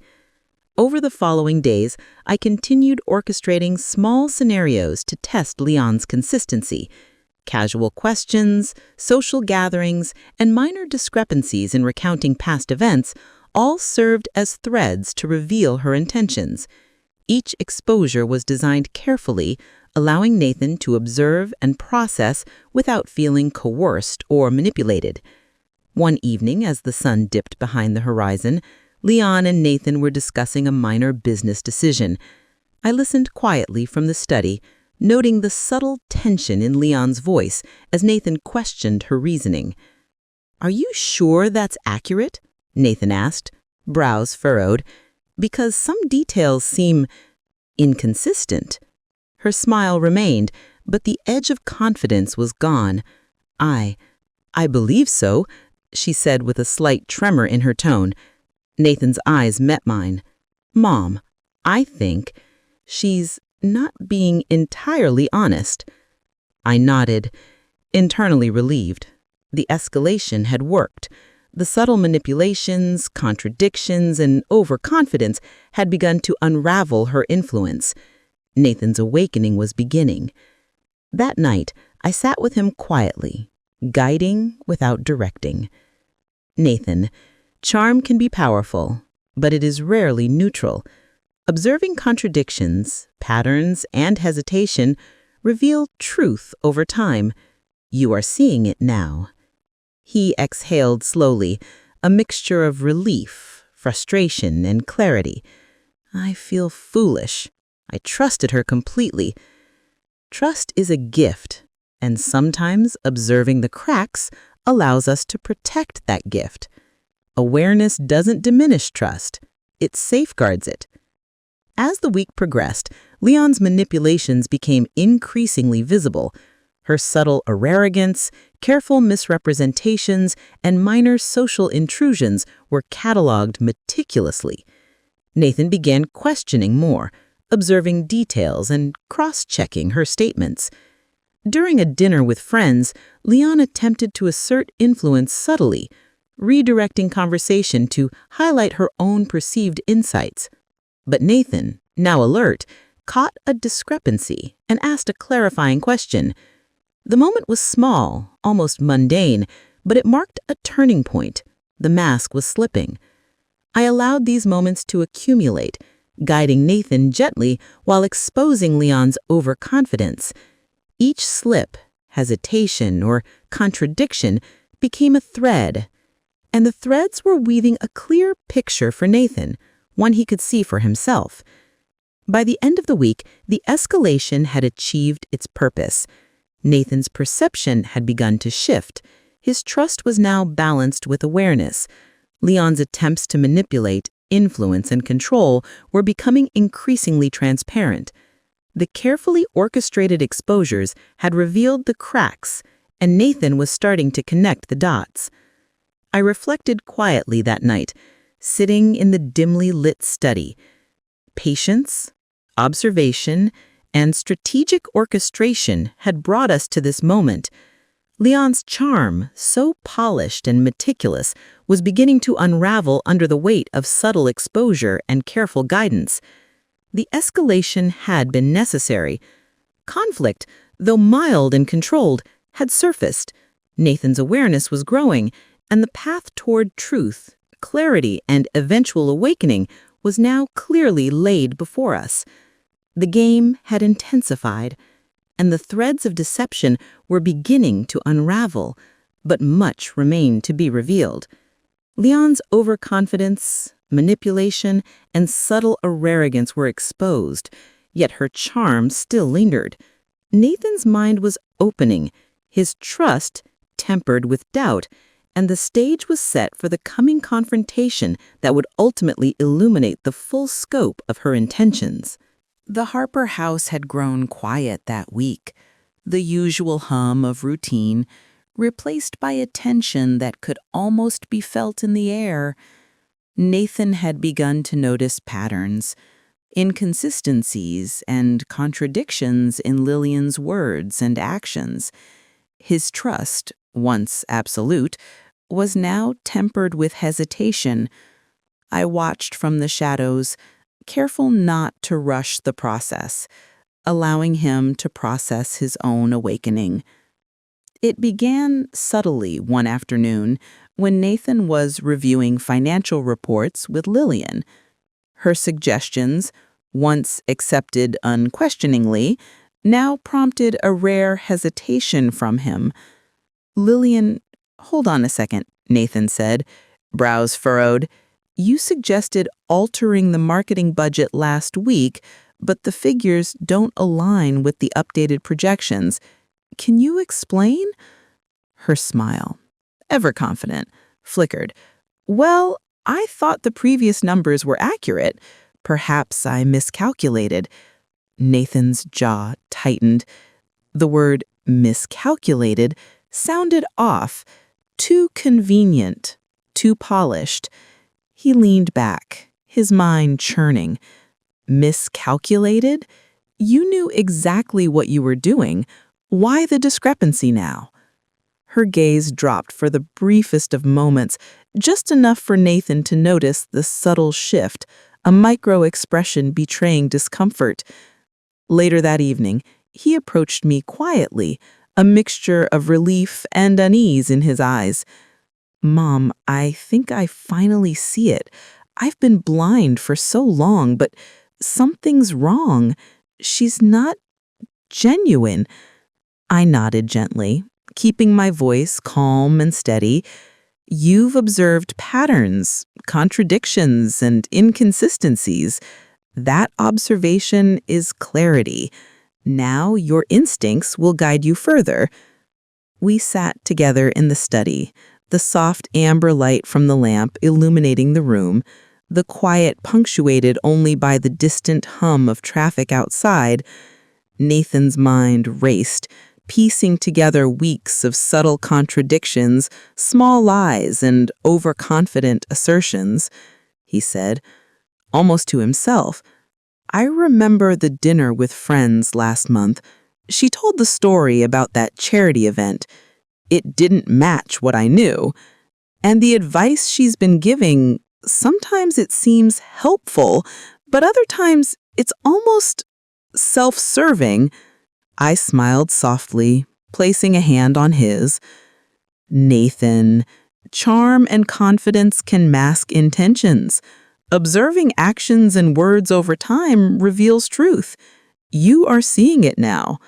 Over the following days, I continued orchestrating small scenarios to test Leon's consistency. Casual questions, social gatherings, and minor discrepancies in recounting past events all served as threads to reveal her intentions. Each exposure was designed carefully, allowing Nathan to observe and process without feeling coerced or manipulated. One evening, as the sun dipped behind the horizon, Leon and Nathan were discussing a minor business decision. I listened quietly from the study, noting the subtle tension in Leon's voice as Nathan questioned her reasoning. "Are you sure that's accurate?" Nathan asked, brows furrowed, "because some details seem inconsistent." Her smile remained, but the edge of confidence was gone. I believe so," she said with a slight tremor in her tone. Nathan's eyes met mine. "Mom, I think she's not being entirely honest." I nodded, internally relieved. The escalation had worked. The subtle manipulations, contradictions, and overconfidence had begun to unravel her influence. Nathan's awakening was beginning. That night, I sat with him quietly, guiding without directing. "Nathan, charm can be powerful, but it is rarely neutral. Observing contradictions, patterns, and hesitation reveal truth over time. You are seeing it now." He exhaled slowly, a mixture of relief, frustration, and clarity. "I feel foolish. I trusted her completely. Trust is a gift, and sometimes observing the cracks allows us to protect that gift. Awareness doesn't diminish trust, it safeguards it. As the week progressed, Leon's manipulations became increasingly visible. Her subtle arrogance, careful misrepresentations, and minor social intrusions were cataloged meticulously. Nathan began questioning more, observing details and cross-checking her statements. During a dinner with friends, Leon attempted to assert influence subtly, redirecting conversation to highlight her own perceived insights. But Nathan, now alert, caught a discrepancy and asked a clarifying question. The moment was small, almost mundane, but it marked a turning point. The mask was slipping. I allowed these moments to accumulate, guiding Nathan gently while exposing Leon's overconfidence. Each slip, hesitation, or contradiction became a thread, and the threads were weaving a clear picture for Nathan, one he could see for himself. By the end of the week, the escalation had achieved its purpose. Nathan's perception had begun to shift. His trust was now balanced with awareness. Leon's attempts to manipulate, influence, and control were becoming increasingly transparent. The carefully orchestrated exposures had revealed the cracks, and Nathan was starting to connect the dots. I reflected quietly that night, sitting in the dimly lit study. Patience, observation, and strategic orchestration had brought us to this moment. Leon's charm, so polished and meticulous, was beginning to unravel under the weight of subtle exposure and careful guidance. The escalation had been necessary. Conflict, though mild and controlled, had surfaced. Nathan's awareness was growing, and the path toward truth, clarity, and eventual awakening was now clearly laid before us. The game had intensified, and the threads of deception were beginning to unravel, but much remained to be revealed. Leon's overconfidence, manipulation, and subtle arrogance were exposed, yet her charm still lingered. Nathan's mind was opening, his trust tempered with doubt, and the stage was set for the coming confrontation that would ultimately illuminate the full scope of her intentions. The Harper house had grown quiet that week, the usual hum of routine replaced by a tension that could almost be felt in the air. Nathan had begun to notice patterns, inconsistencies, and contradictions in Lillian's words and actions. His trust, once absolute, was now tempered with hesitation. I watched from the shadows, careful not to rush the process, allowing him to process his own awakening. It began subtly one afternoon when Nathan was reviewing financial reports with Lillian. Her suggestions, once accepted unquestioningly, now prompted a rare hesitation from him. Lillian, hold on a second, Nathan said, brows furrowed. You suggested altering the marketing budget last week, but the figures don't align with the updated projections. Can you explain? Her smile, ever confident, flickered. Well, I thought the previous numbers were accurate. Perhaps I miscalculated. Nathan's jaw tightened. The word miscalculated sounded off, too convenient, too polished. He leaned back, his mind churning. Miscalculated? You knew exactly what you were doing. Why the discrepancy now? Her gaze dropped for the briefest of moments, just enough for Nathan to notice the subtle shift, a micro-expression betraying discomfort. Later that evening, he approached me quietly, a mixture of relief and unease in his eyes. Mom, I think I finally see it. I've been blind for so long, but something's wrong. She's not genuine. I nodded gently, keeping my voice calm and steady. You've observed patterns, contradictions, and inconsistencies. That observation is clarity. Now your instincts will guide you further. We sat together in the study, the soft amber light from the lamp illuminating the room, the quiet punctuated only by the distant hum of traffic outside. Nathan's mind raced, piecing together weeks of subtle contradictions, small lies, and overconfident assertions. He said, almost to himself, "I remember the dinner with friends last month. She told the story about that charity event. It didn't match what I knew. And the advice she's been giving, sometimes it seems helpful, but other times it's almost self-serving." I smiled softly, placing a hand on his. "Nathan, charm and confidence can mask intentions. Observing actions and words over time reveals truth. You are seeing it now."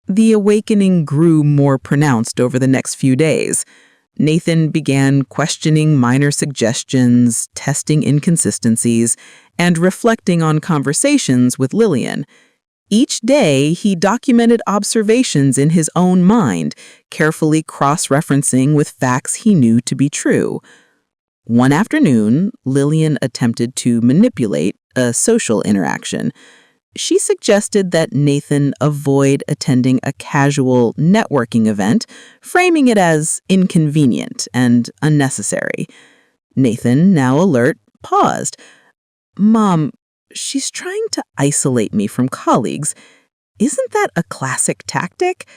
The awakening grew more pronounced over the next few days. Nathan began questioning minor suggestions, testing inconsistencies, and reflecting on conversations with Lillian. Each day, he documented observations in his own mind, carefully cross-referencing with facts he knew to be true. One afternoon, Lillian attempted to manipulate a social interaction. She suggested that Nathan avoid attending a casual networking event, framing it as inconvenient and unnecessary. Nathan, now alert, paused. "Mom, she's trying to isolate me from colleagues. Isn't that a classic tactic?"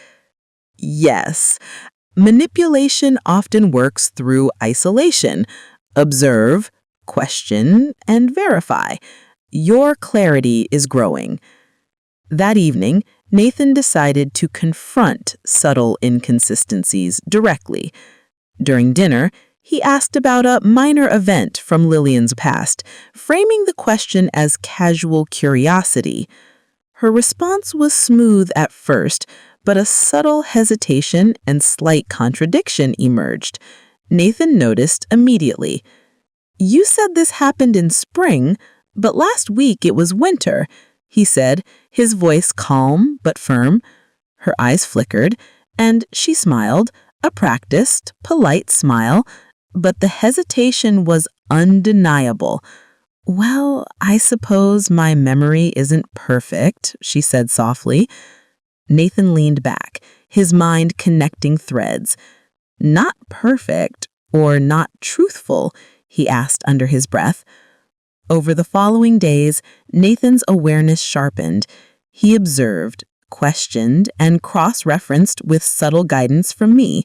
"Yes. Manipulation often works through isolation. Observe, question, and verify. Your clarity is growing." That evening, Nathan decided to confront subtle inconsistencies directly. During dinner, he asked about a minor event from Lillian's past, framing the question as casual curiosity. Her response was smooth at first, but a subtle hesitation and slight contradiction emerged. Nathan noticed immediately. "You said this happened in spring, but last week it was winter," he said, his voice calm but firm. Her eyes flickered, and she smiled, a practiced, polite smile, but the hesitation was undeniable. "Well, I suppose my memory isn't perfect," she said softly. Nathan leaned back, his mind connecting threads. "Not perfect or not truthful?" he asked under his breath. Over the following days, Nathan's awareness sharpened. He observed, questioned, and cross-referenced with subtle guidance from me.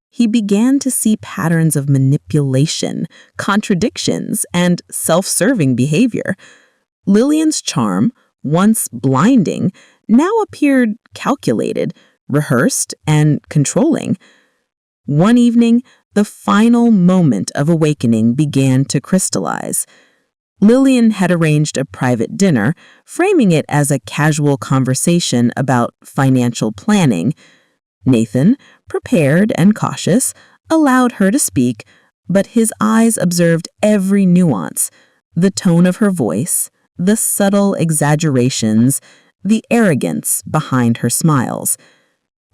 He began to see patterns of manipulation, contradictions, and self-serving behavior. Lillian's charm, once blinding, now appeared calculated, rehearsed, and controlling. One evening, the final moment of awakening began to crystallize. Lillian had arranged a private dinner, framing it as a casual conversation about financial planning. Nathan, prepared and cautious, allowed her to speak, but his eyes observed every nuance, the tone of her voice, the subtle exaggerations, the arrogance behind her smiles.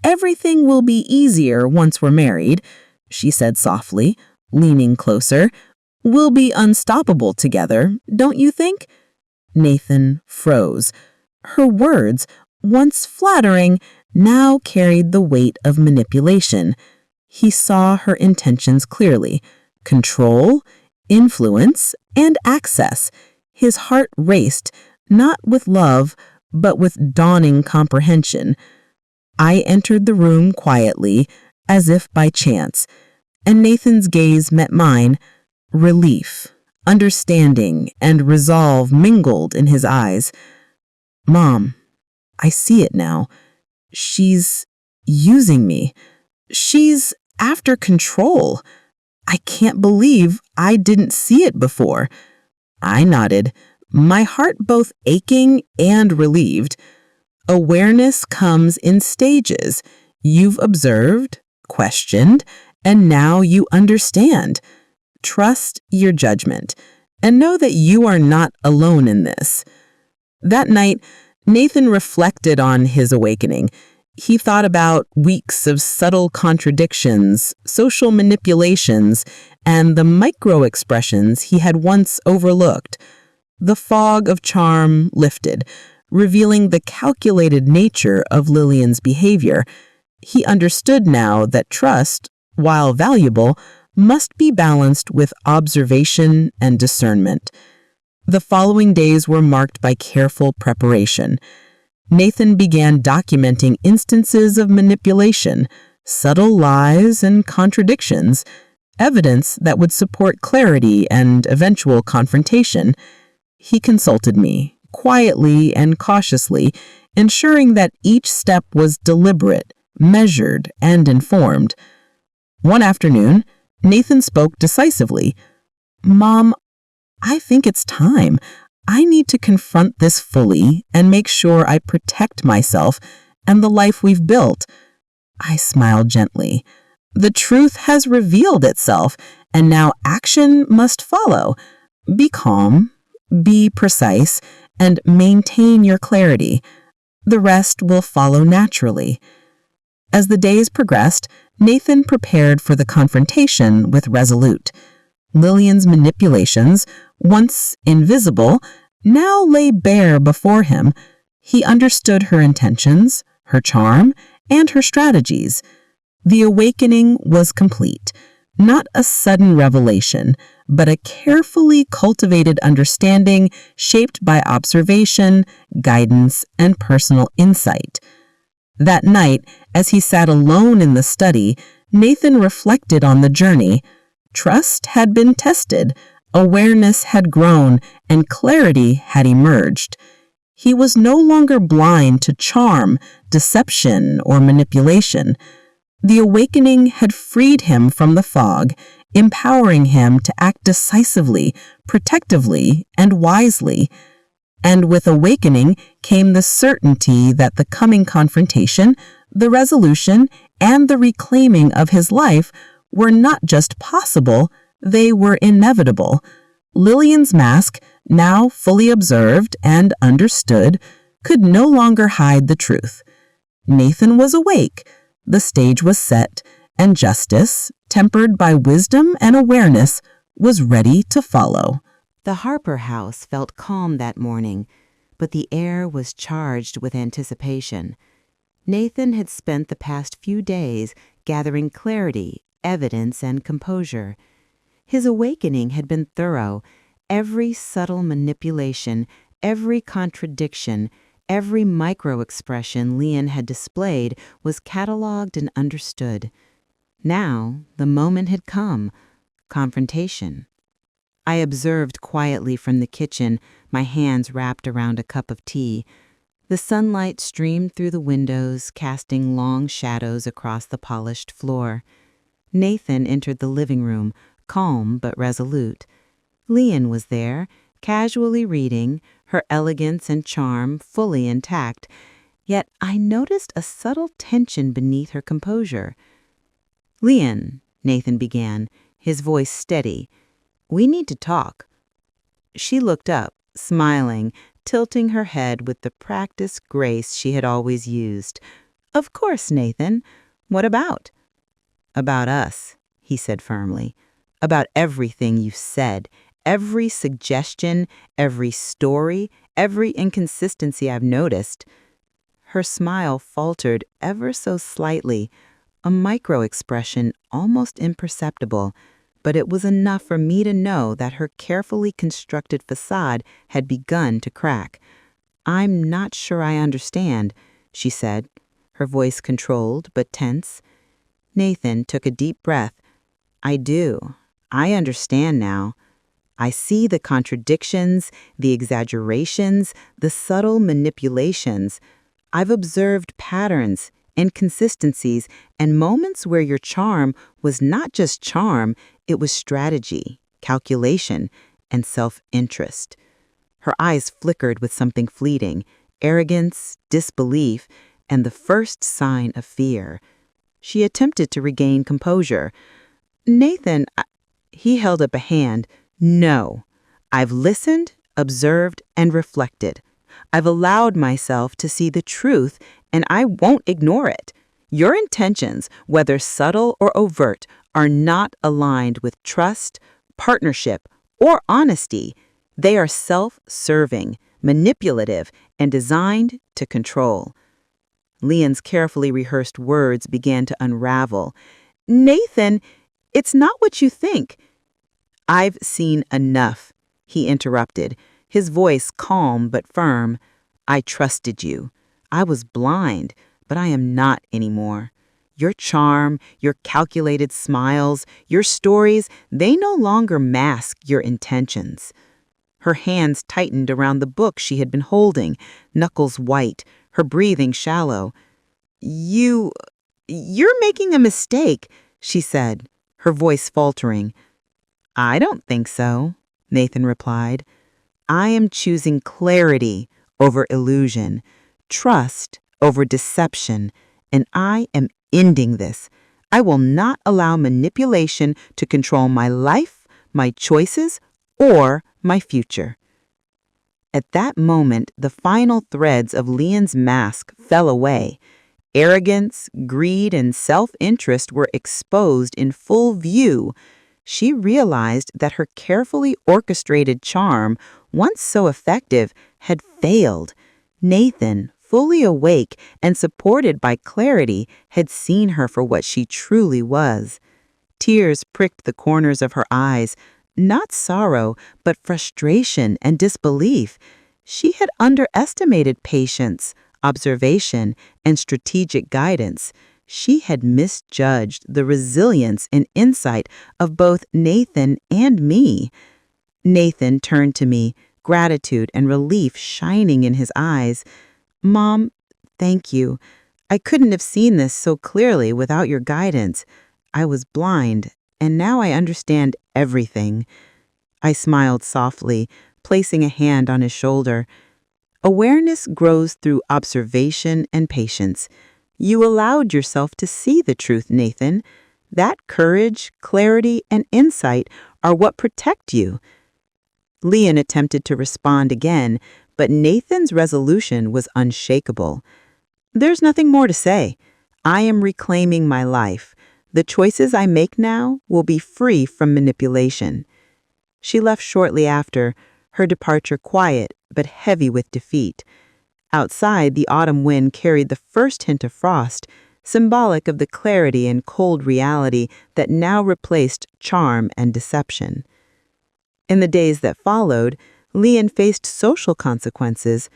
"Everything will be easier once we're married," she said softly, leaning closer. "We'll be unstoppable together, don't you think?" Nathan froze. Her words, once flattering, now carried the weight of manipulation. He saw her intentions clearly: control, influence, and access. His heart raced, not with love, but with dawning comprehension. I entered the room quietly, as if by chance, and Nathan's gaze met mine. Relief, understanding, and resolve mingled in his eyes. "Mom, I see it now. She's using me. She's after control. I can't believe I didn't see it before." I nodded, my heart both aching and relieved. Awareness comes in stages. You've observed, questioned, and now you understand. Trust your judgment, and know that you are not alone in this. That night, Nathan reflected on his awakening. He thought about weeks of subtle contradictions, social manipulations, and the micro-expressions he had once overlooked. The fog of charm lifted, revealing the calculated nature of Lillian's behavior. He understood now that trust, while valuable, must be balanced with observation and discernment. The following days were marked by careful preparation. Nathan began documenting instances of manipulation, subtle lies and contradictions, evidence that would support clarity and eventual confrontation. He consulted me, quietly and cautiously, ensuring that each step was deliberate, measured, and informed. One afternoon, Nathan spoke decisively. "Mom, I think it's time. I need to confront this fully and make sure I protect myself and the life we've built." I smiled gently. "The truth has revealed itself, and now action must follow. Be calm, be precise, and maintain your clarity. The rest will follow naturally." As the days progressed, Nathan prepared for the confrontation with Resolute. Lillian's manipulations, once invisible, now lay bare before him. He understood her intentions, her charm, and her strategies. The awakening was complete, not a sudden revelation, but a carefully cultivated understanding shaped by observation, guidance, and personal insight. That night, as he sat alone in the study, Nathan reflected on the journey. Trust had been tested, awareness had grown, and clarity had emerged. He was no longer blind to charm, deception, or manipulation. The awakening had freed him from the fog, empowering him to act decisively, protectively, and wisely. And with awakening came the certainty that the coming confrontation, the resolution, and the reclaiming of his life were not just possible, they were inevitable. Lillian's mask, now fully observed and understood, could no longer hide the truth. Nathan was awake, the stage was set, and justice, tempered by wisdom and awareness, was ready to follow. The Harper house felt calm that morning, but the air was charged with anticipation. Nathan had spent the past few days gathering clarity, evidence, and composure. His awakening had been thorough. Every subtle manipulation, every contradiction, every micro-expression Lillian had displayed was cataloged and understood. Now, the moment had come. Confrontation. I observed quietly from the kitchen, my hands wrapped around a cup of tea. The sunlight streamed through the windows, casting long shadows across the polished floor. Nathan entered the living room, calm but resolute. Lillian was there, casually reading, her elegance and charm fully intact, yet I noticed a subtle tension beneath her composure. "Lillian," Nathan began, his voice steady, "we need to talk." She looked up, smiling, tilting her head with the practiced grace she had always used. "Of course, Nathan. What about?" "About us," he said firmly. "About everything you've said, every suggestion, every story, every inconsistency I've noticed." Her smile faltered ever so slightly, a micro-expression almost imperceptible, but it was enough for me to know that her carefully constructed facade had begun to crack. "I'm not sure I understand," she said, her voice controlled but tense. Nathan took a deep breath. "I do. I understand now. I see the contradictions, the exaggerations, the subtle manipulations. I've observed patterns, inconsistencies, and moments where your charm was not just charm, it was strategy, calculation, and self-interest." Her eyes flickered with something fleeting, arrogance, disbelief, and the first sign of fear. She attempted to regain composure. "Nathan," he held up a hand. "No. I've listened, observed, and reflected. I've allowed myself to see the truth, and I won't ignore it. Your intentions, whether subtle or overt, are not aligned with trust, partnership, or honesty. They are self-serving, manipulative, and designed to control. Leon's carefully rehearsed words began to unravel. Nathan, it's not what you think. I've seen enough, he interrupted, his voice calm but firm. I trusted you. I was blind, but I am not anymore. Your charm, your calculated smiles, your stories, they no longer mask your intentions. Her hands tightened around the book she had been holding, knuckles white, her breathing shallow. You're making a mistake, she said, her voice faltering. I don't think so, Nathan replied. I am choosing clarity over illusion, trust over deception, and I am ending this. I will not allow manipulation to control my life, my choices, or my future. At that moment, the final threads of Leon's mask fell away. Arrogance, greed, and self-interest were exposed in full view. She realized that her carefully orchestrated charm, once so effective, had failed. Nathan, fully awake and supported by clarity, had seen her for what she truly was. Tears pricked the corners of her eyes, not sorrow, but frustration and disbelief. She had underestimated patience, observation, and strategic guidance. She had misjudged the resilience and insight of both Nathan and me. Nathan turned to me, gratitude and relief shining in his eyes. Mom, thank you. I couldn't have seen this so clearly without your guidance. I was blind, and now I understand everything. I smiled softly, placing a hand on his shoulder. Awareness grows through observation and patience. You allowed yourself to see the truth, Nathan. That courage, clarity, and insight are what protect you. Leon attempted to respond again, but Nathan's resolution was unshakable. There's nothing more to say. I am reclaiming my life. The choices I make now will be free from manipulation. She left shortly after, her departure quiet but heavy with defeat. Outside, the autumn wind carried the first hint of frost, symbolic of the clarity and cold reality that now replaced charm and deception. In the days that followed, Leon faced social consequences.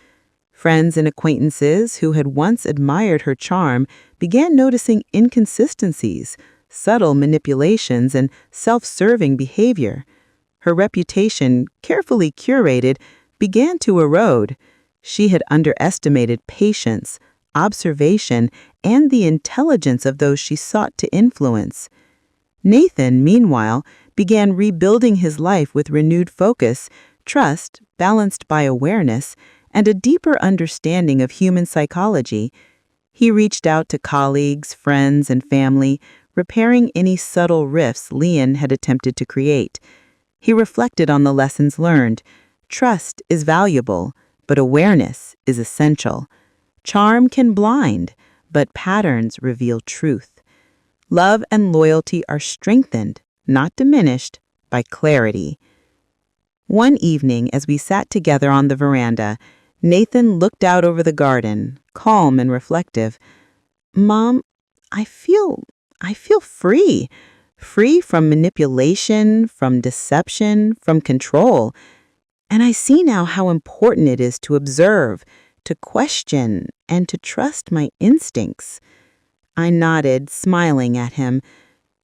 Friends and acquaintances who had once admired her charm began noticing inconsistencies, subtle manipulations, and self-serving behavior. Her reputation, carefully curated, began to erode. She had underestimated patience, observation, and the intelligence of those she sought to influence. Nathan, meanwhile, began rebuilding his life with renewed focus, trust balanced by awareness, and a deeper understanding of human psychology. He reached out to colleagues, friends, and family, repairing any subtle rifts Leon had attempted to create. He reflected on the lessons learned. Trust is valuable, but awareness is essential. Charm can blind, but patterns reveal truth. Love and loyalty are strengthened, not diminished, by clarity. One evening, as we sat together on the veranda, Nathan looked out over the garden, calm and reflective. Mom, I feel free. Free from manipulation, from deception, from control. And I see now how important it is to observe, to question, and to trust my instincts. I nodded, smiling at him.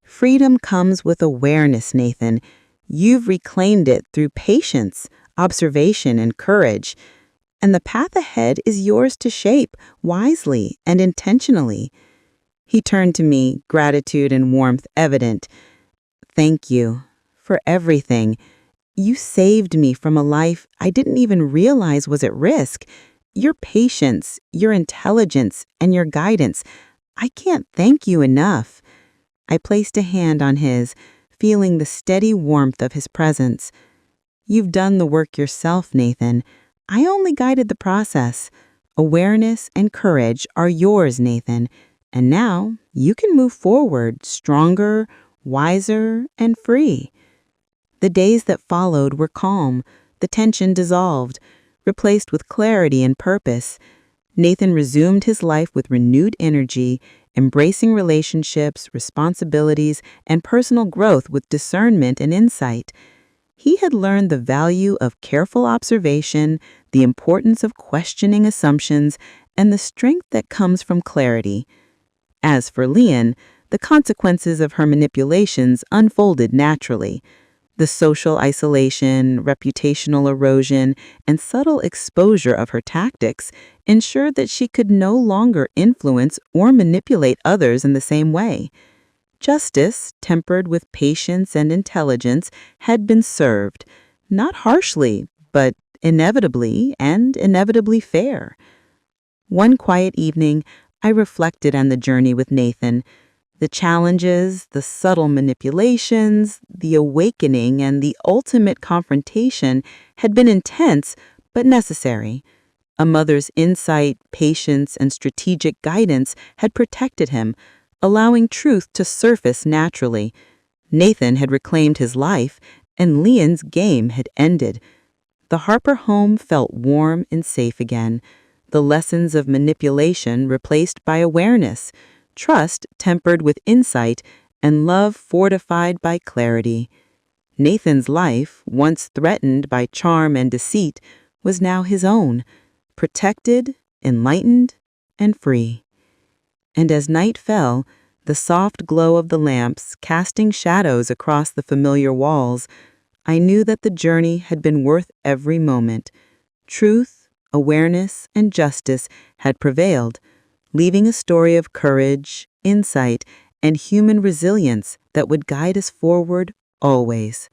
Freedom comes with awareness, Nathan. You've reclaimed it through patience, observation, and courage. And the path ahead is yours to shape, wisely and intentionally. He turned to me, gratitude and warmth evident. Thank you for everything. You saved me from a life I didn't even realize was at risk. Your patience, your intelligence, and your guidance, I can't thank you enough. I placed a hand on his, feeling the steady warmth of his presence. You've done the work yourself, Nathan. I only guided the process. Awareness and courage are yours, Nathan, and now you can move forward stronger, wiser, and free. The days that followed were calm, the tension dissolved, replaced with clarity and purpose. Nathan resumed his life with renewed energy, embracing relationships, responsibilities, and personal growth with discernment and insight. He had learned the value of careful observation, the importance of questioning assumptions, and the strength that comes from clarity. As for Leon, the consequences of her manipulations unfolded naturally. The social isolation, reputational erosion, and subtle exposure of her tactics ensured that she could no longer influence or manipulate others in the same way. Justice, tempered with patience and intelligence, had been served, not harshly, but inevitably fair. One quiet evening, I reflected on the journey with Nathan. The challenges, the subtle manipulations, the awakening, and the ultimate confrontation had been intense but necessary. A mother's insight, patience, and strategic guidance had protected him, allowing truth to surface naturally. Nathan had reclaimed his life, and Leon's game had ended. The Harper home felt warm and safe again, the lessons of manipulation replaced by awareness, trust tempered with insight, and love fortified by clarity. Nathan's life, once threatened by charm and deceit, was now his own, protected, enlightened, and free. And as night fell, the soft glow of the lamps casting shadows across the familiar walls, I knew that the journey had been worth every moment. Truth, awareness, and justice had prevailed, leaving a story of courage, insight, and human resilience that would guide us forward always.